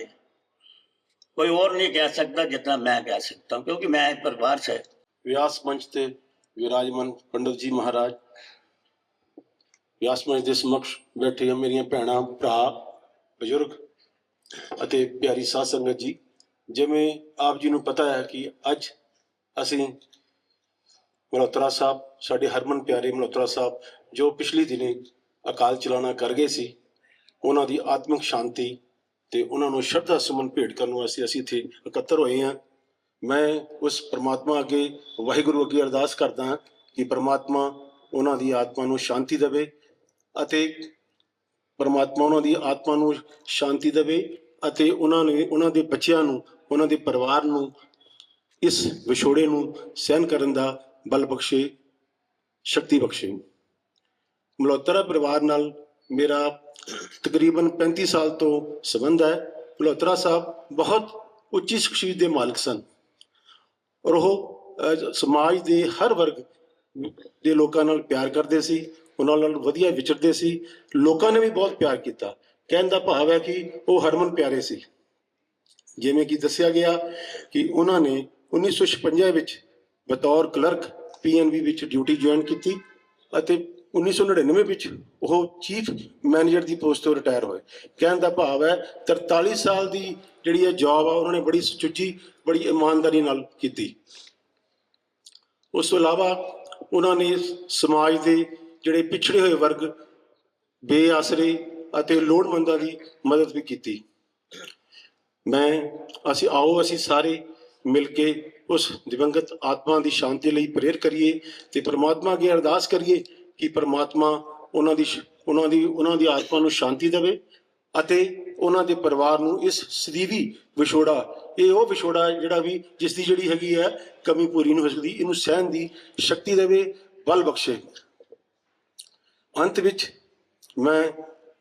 कोई और नहीं कह सकता जितना मैं कह सकता हूँ, क्योंकि मैं परिवार से। व्यास मंच ते विराजमान पंडित जी महाराज, व्यास मंच के समक्ष बैठे मेरिया भैणां, भरा, बजुर्ग ਅਤੇ प्यारी साध संगत जी, जिमें आप जी ਨੂੰ पता है कि ਅੱਜ ਅਸੀਂ ਮਲਹੋਤਰਾ ਸਾਹਿਬ, ਸਾਡੇ ਹਰਮਨ ਪਿਆਰੇ ਮਲਹੋਤਰਾ ਸਾਹਿਬ ਜੋ ਪਿਛਲੀ ਦਿਨੇ ਅਕਾਲ ਚਲਾਣਾ ਕਰ ਗਏ ਸੀ, ਉਹਨਾਂ ਦੀ ਆਤਮਿਕ ਸ਼ਾਂਤੀ ਤੇ ਉਹਨਾਂ ਨੂੰ ਸ਼ਰਧਾ ਸੁਮਨ ਭੇਟ ਕਰਨ ਵਾਸਤੇ ਅਸੀਂ ਇੱਥੇ ਇਕੱਤਰ ਹੋਏ ਹਾਂ। ਮੈਂ ਉਸ ਪ੍ਰਮਾਤਮਾ ਅੱਗੇ, ਵਾਹਿਗੁਰੂ ਅੱਗੇ ਅਰਦਾਸ ਕਰਦਾ ਹਾਂ ਕਿ ਪ੍ਰਮਾਤਮਾ ਉਹਨਾਂ ਦੀ ਆਤਮਾ ਨੂੰ ਸ਼ਾਂਤੀ ਦੇਵੇ ਅਤੇ परमात्मा उन्होंने आत्मा ਨੂੰ शांति देवे ਅਤੇ ਉਹਨਾਂ ਦੇ ਬੱਚਿਆਂ ਨੂੰ, ਉਹਨਾਂ ਦੇ ਪਰਿਵਾਰ ਨੂੰ ਇਸ ਵਿਛੋੜੇ ਨੂੰ ਸਹਿਨ ਕਰਨ ਦਾ ਬਲ ਬਖਸ਼ੇ, ਸ਼ਕਤੀ ਬਖਸ਼ੇ। ਮਲਹੋਤਰਾ ਪਰਿਵਾਰ ਨਾਲ ਮੇਰਾ ਤਕਰੀਬਨ 35 ਸਾਲ ਤੋਂ ਸੰਬੰਧ ਹੈ। ਮਲਹੋਤਰਾ ਸਾਹਿਬ ਬਹੁਤ ਉੱਚੀ ਸ਼ਖਸੀਅਤ ਦੇ ਮਾਲਕ ਸਨ ਔਰ ਉਹ ਸਮਾਜ ਦੇ ਹਰ ਵਰਗ ਦੇ ਲੋਕਾਂ ਨਾਲ ਪਿਆਰ ਕਰਦੇ ਸੀ, ਉਹਨਾਂ ਨਾਲ ਵਧੀਆ ਵਿਚਰਦੇ ਸੀ। ਲੋਕਾਂ ਨੇ ਵੀ ਬਹੁਤ ਪਿਆਰ ਕੀਤਾ। ਕਹਿਣ ਦਾ ਭਾਵ ਹੈ ਕਿ ਉਹ ਹਰਮਨ ਪਿਆਰੇ ਸੀ। ਜਿਵੇਂ ਕਿ ਦੱਸਿਆ ਗਿਆ ਕਿ ਉਹਨਾਂ ਨੇ 1956 ਵਿੱਚ ਬਤੌਰ ਕਲਰਕ ਪੀਐਨਬੀ ਵਿੱਚ ਡਿਊਟੀ ਜੁਆਇਨ ਕੀਤੀ ਅਤੇ 1999 ਵਿੱਚ ਉਹ ਚੀਫ ਮੈਨੇਜਰ ਦੀ ਪੋਸਟ ਤੋਂ ਰਿਟਾਇਰ ਹੋਏ। ਕਹਿਣ ਦਾ ਭਾਵ ਹੈ 43 ਸਾਲ ਦੀ ਜਿਹੜੀ ਇਹ ਜੌਬ ਆ ਉਹਨਾਂ ਨੇ ਬੜੀ ਸੁਚੱਜੀ, ਬੜੀ ਇਮਾਨਦਾਰੀ ਨਾਲ ਕੀਤੀ। ਉਸ ਤੋਂ ਇਲਾਵਾ ਉਹਨਾਂ ਨੇ ਸਮਾਜ ਦੇ ਜਿਹੜੇ ਪਿਛੜੇ ਹੋਏ ਵਰਗ, ਬੇਆਸਰੇ ਅਤੇ ਲੋੜਵੰਦਾਂ ਦੀ ਮਦਦ ਵੀ ਕੀਤੀ। ਅਸੀਂ ਸਾਰੇ ਮਿਲ ਕੇ ਉਸ ਦਿਵੰਗਤ ਆਤਮਾ ਦੀ ਸ਼ਾਂਤੀ ਲਈ ਪ੍ਰੇਰ ਕਰੀਏ ਤੇ ਪਰਮਾਤਮਾ ਅੱਗੇ ਅਰਦਾਸ ਕਰੀਏ ਕਿ ਪਰਮਾਤਮਾ ਉਹਨਾਂ ਦੀ ਆਤਮਾ ਨੂੰ ਸ਼ਾਂਤੀ ਦੇਵੇ ਅਤੇ ਉਹਨਾਂ ਦੇ ਪਰਿਵਾਰ ਨੂੰ ਇਸ ਸਦੀਵੀ ਵਿਛੋੜਾ, ਇਹ ਉਹ ਵਿਛੋੜਾ ਜਿਹੜਾ ਵੀ ਜਿਸ ਦੀ ਜਿਹੜੀ ਹੈਗੀ ਹੈ ਕਮੀ ਪੂਰੀ ਨਹੀਂ ਹੋ ਸਕਦੀ, ਇਹਨੂੰ ਸਹਿਣ ਦੀ ਸ਼ਕਤੀ ਦੇਵੇ, ਬਲ ਬਖਸ਼ੇ। ਅੰਤ ਵਿੱਚ ਮੈਂ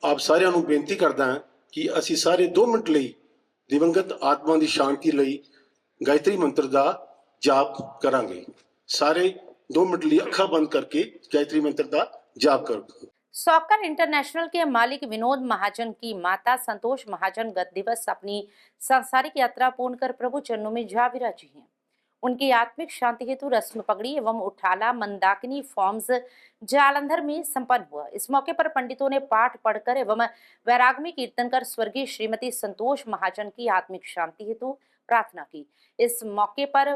ਆਪ ਸਾਰਿਆਂ ਨੂੰ ਬੇਨਤੀ ਕਰਦਾ ਹਾਂ ਕਿ ਅਸੀਂ ਸਾਰੇ 2 ਮਿੰਟ ਲਈ ਦਿਵੰਗਤ ਆਤਮਾ ਦੀ ਸ਼ਾਂਤੀ ਲਈ ਗਾਇਤਰੀ ਮੰਤਰ ਦਾ ਜਾਪ ਕਰਾਂਗੇ। ਸਾਰੇ 2 मिनट लिए अखा बंद करके गायत्री मंत्र का जाप करो। सॉकर इंटरनेशनल के मालिक विनोद महाजन की माता संतोष महाजन गत दिवस अपनी सांसारिक यात्रा पूर्ण कर प्रभु चरणों में जा विराजी हैं। उनकी आत्मिक शांति हेतु रस्म पगड़ी एवं उठाला मंदाकिनी फॉर्म्स जालंधर में संपन्न हुआ। इस मौके पर पंडितों ने पाठ पढ़कर एवं वैराग्य कीर्तन कर स्वर्गीय श्रीमती संतोष महाजन की आत्मिक शांति हेतु प्रार्थना की। इस मौके पर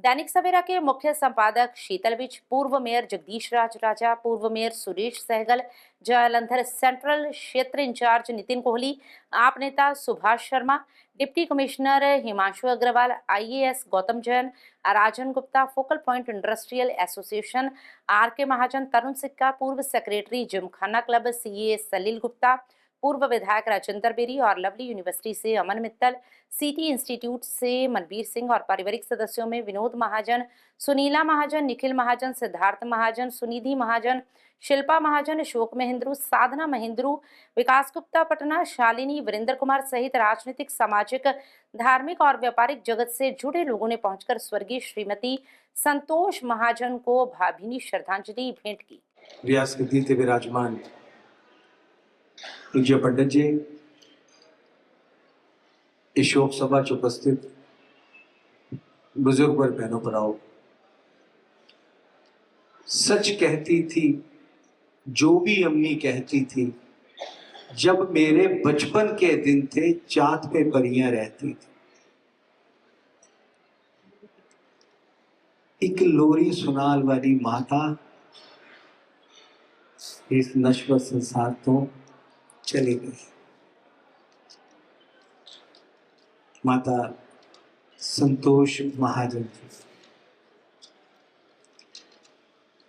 दैनिक सवेरा के मुख्य संपादक शीतल विज, पूर्व मेयर जगदीश राज राजा, पूर्व मेयर सुरेश सहगल, जालंधर सेंट्रल क्षेत्र इंचार्ज नितिन कोहली, आप नेता Subhash Sharma, deputy commissioner Himanshu Agarwal, IAS Gautam Jain, Rajan Gupta, focal point industrial association RK Mahajan, Tarun Sikka, पूर्व secretary Gymkhana club CA Salil Gupta, पूर्व विधायक राजेंद्र बेरी और लवली यूनिवर्सिटी से अमन मित्तल, CT इंस्टीट्यूट से मनबीर सिंह और पारिवारिक सदस्यों में विनोद महाजन, सुनीला महाजन, निखिल महाजन, सिद्धार्थ महाजन, सुनिधि महाजन, शिल्पा महाजन, अशोक महेंद्रू, साधना महेंद्रू, विकास गुप्ता पटना, शालिनी, वीरेंद्र कुमार सहित राजनीतिक, सामाजिक, धार्मिक और व्यापारिक जगत से जुड़े लोगों ने पहुंचकर स्वर्गीय श्रीमती संतोष महाजन को भावभीनी श्रद्धांजलि भेंट की। रियासती के विराजमान पूज्य पंडित जी, इस शोक सभा च उपस्थित बुजुर्ग और बहनों भराओ, सच कहती थी जो भी अम्मी कहती थी, जब मेरे बचपन के दिन थे चांद पे परियां रहती थी। एक लोरी सुनाल वाली माता इस नश्वर संसार तो चली गई। माता संतोष महाजन जी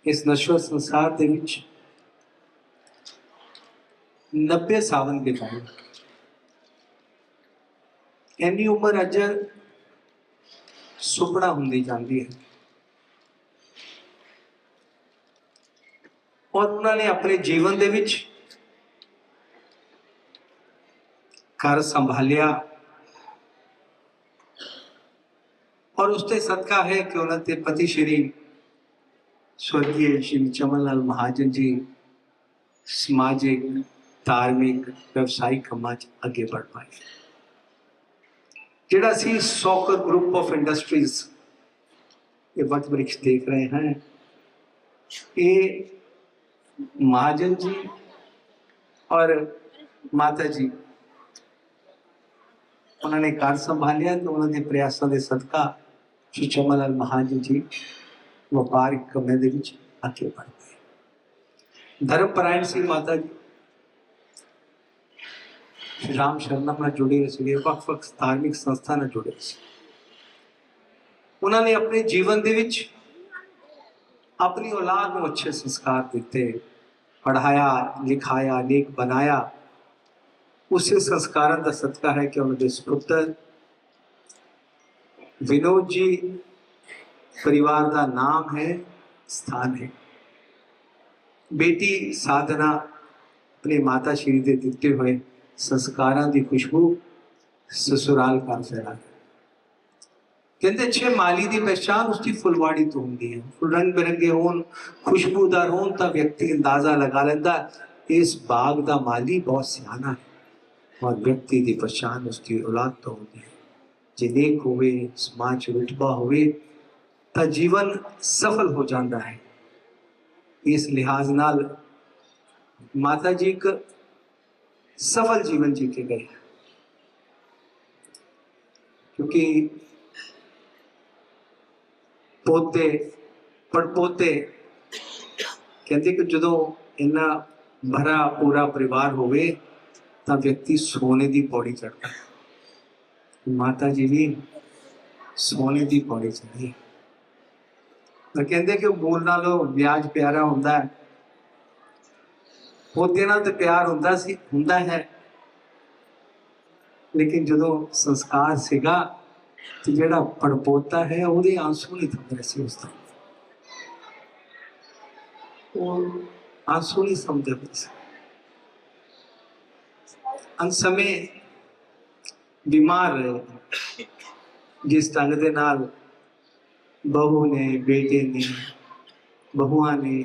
इस नश्वर संसार दे विच 90 सावन बिताए। इन्नी उम्र अज सुपना हुंदी जाती है और उन्होंने अपने जीवन दे विच घर संभालिया और उससे सदका है कि उन्होंने पति श्री स्वर्गीय श्री चमन लाल महाजन जी समाजिक, धार्मिक, व्यवसायिक कामां च अगे बढ़ पाए। जिहड़ा सी सॉकर ग्रुप ऑफ इंडस्ट्रीज ये वट वृक्ष देख रहे हैं, ये महाजन जी और माता जी उन्होंने घर संभालिया तो उन्होंने प्रयासों के सदका श्री चमन लाल महाजन जी व्यापारिक कमे दे विच आगे बढ़ गए। धर्मपरायण सी माता जी श्री राम शरणम नाल जुड़े थे, वख-वख धार्मिक संस्था नाल जुड़े थे। उन्होंने अपने जीवन दे विच अपनी औलाद को अच्छे संस्कार दिते, पढ़ाया, लिखाया, लेख बनाया। उसी संस्कार का सदका है कि उन्होंने सुपुत्र विनोद जी परिवार का नाम है, स्थान है। बेटी साधना अपने माता श्री के दिते हुए संस्कारों की खुशबू ससुराल का फैला। कहते अच्छे माली की पहचान उसकी फुलवाड़ी तो होंगी है। फुल रंग बिरंगे होन, खुशबूदार होन तो व्यक्ति अंदाजा लगा लेंदा इस बाग का माली बहुत सियाना है और व्यक्ति की पहचान उसकी औलाद तो होगी है। जे नेक होवे, समाज रुतबा होवे तो जीवन सफल हो जाता है। इस लिहाज नाल माता जी एक सफल जीवन जी के गए, क्योंकि पोते पड़पोते कहते कि जो इन्ना भरा पूरा परिवार होवे तो व्यक्ति सोने की पौड़ी चढ़ता है। माता जी भी सोने की पौड़ी चढ़ी। तो कहते कि बोल नालों ब्याज प्यारा होंदा है, पोते नाल तो प्यार होंदा है लेकिन जो संस्कार सीगा तो जिहड़ा पड़पोता है ਉਹਦੇ आंसू नहीं थमदे सी उस टाइम, वो आंसू नहीं समझते पए सी। अंत समय बीमार रहे, जिस ढंग दे नाल बहू ने, बेटे ने, बहुआ ने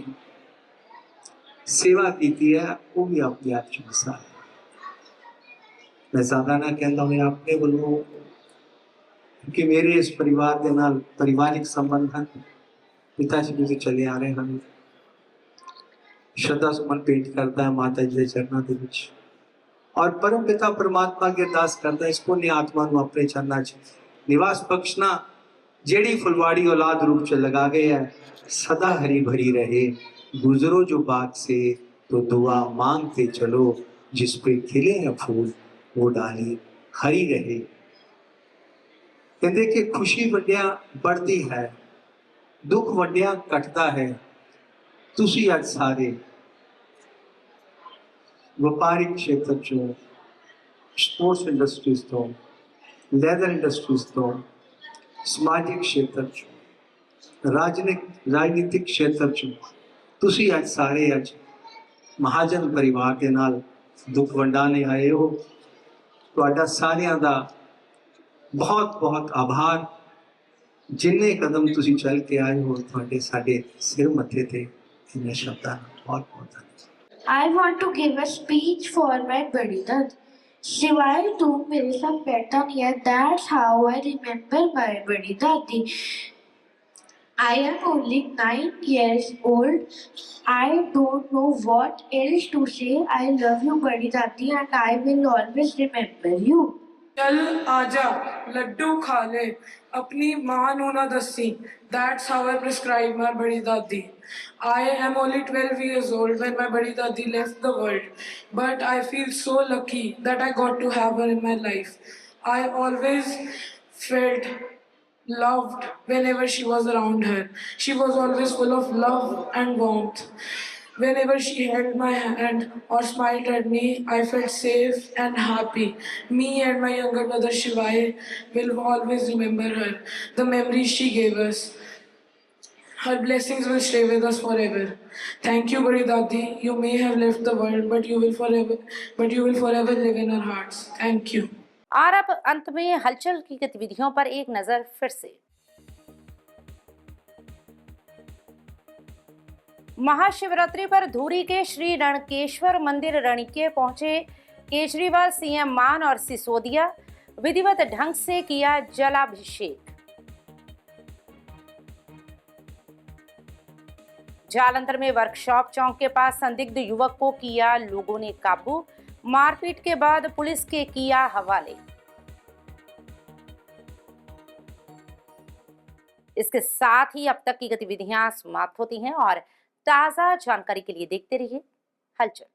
सेवा की है, वो भी अपने आप च मिसाल है। मैं ज़्यादा ना कहता, मैं अपने वालों, क्योंकि मेरे इस परिवार के नाल परिवारिक संबंध हैं, पिता जी मुझे चले आ रहे हैं, श्रद्धा सुमन भेंट करता है माता जी के चरणों के विच, और परम पिता परमात्मा की अरदास करता है इस पुण्य आत्मा को अपने चरणों च निवास बख्शना, जेड़ी फुलवाड़ी औलाद रूप च लगा गए है, सदा हरी भरी रहे। गुजरो जो बात से तो दुआ मांगते चलो, जिस पे खिले हैं फूल वो डाली हरी रहे। कहते कि खुशी वड्डिया बढ़ती है, दुख वड्डिया घटता है। तुसी अज सारे व्यापारिक क्षेत्र चो, स्पोर्ट्स इंडस्ट्रीज तो, लैदर इंडस्ट्रीज तो, समाजिक क्षेत्र चो, राजनीतिक क्षेत्र चो, तुसी अज सारे अज महाजन परिवार के नाल दुख वंडाने आए हो। तुहाडा सारियां दा बहुत बहुत आभार। जिन्ने कदम तुसी चल के आए हो, तुहाडे साडे सिर मथे ते इन्ने शब्दां बहुत बहुत धन्यवाद। I want to give a speech for my बड़ी दादी। शिवाय तू मेरे साथ बैठा नहीं है, that's how I remember my बड़ी दादी। I am only 9 years old. I don't know what else to say. I love you बड़ी दादी and I will always remember you. चल आजा लड्डू खा ले, अपनी मां नू ना दसी, that's how I prescribe my बड़ी दादी। I am only 12 years old when my बड़ी दादी left the world, but I feel so lucky that I got to have her in my life. I always felt loved whenever she was around her. She was always full of love and warmth. Whenever she held my hand or smiled at me, I felt safe and happy. Me and my younger brother Shivai will always remember her, the memories she gave us. Her blessings will stay with us forever. Thank you, Badi Dadi. You may have left the world, but you will forever live in our hearts. Thank you. और अब अंत में हलचल की गतिविधियों पर एक नजर फिर से। महाशिवरात्रि पर धूरी के श्री रणकेश्वर मंदिर रणिके पहुंचे केजरीवाल, सीएम मान और सिसोदिया। विधिवत ढंग से किया जलाभिषेक। जालंधर में वर्कशॉप चौक के पास संदिग्ध युवक को किया लोगों ने काबू। मारपीट के बाद पुलिस के किया हवाले। इसके साथ ही अब तक की गतिविधियां समाप्त होती हैं और ताजा जानकारी के लिए देखते रहिए हलचल।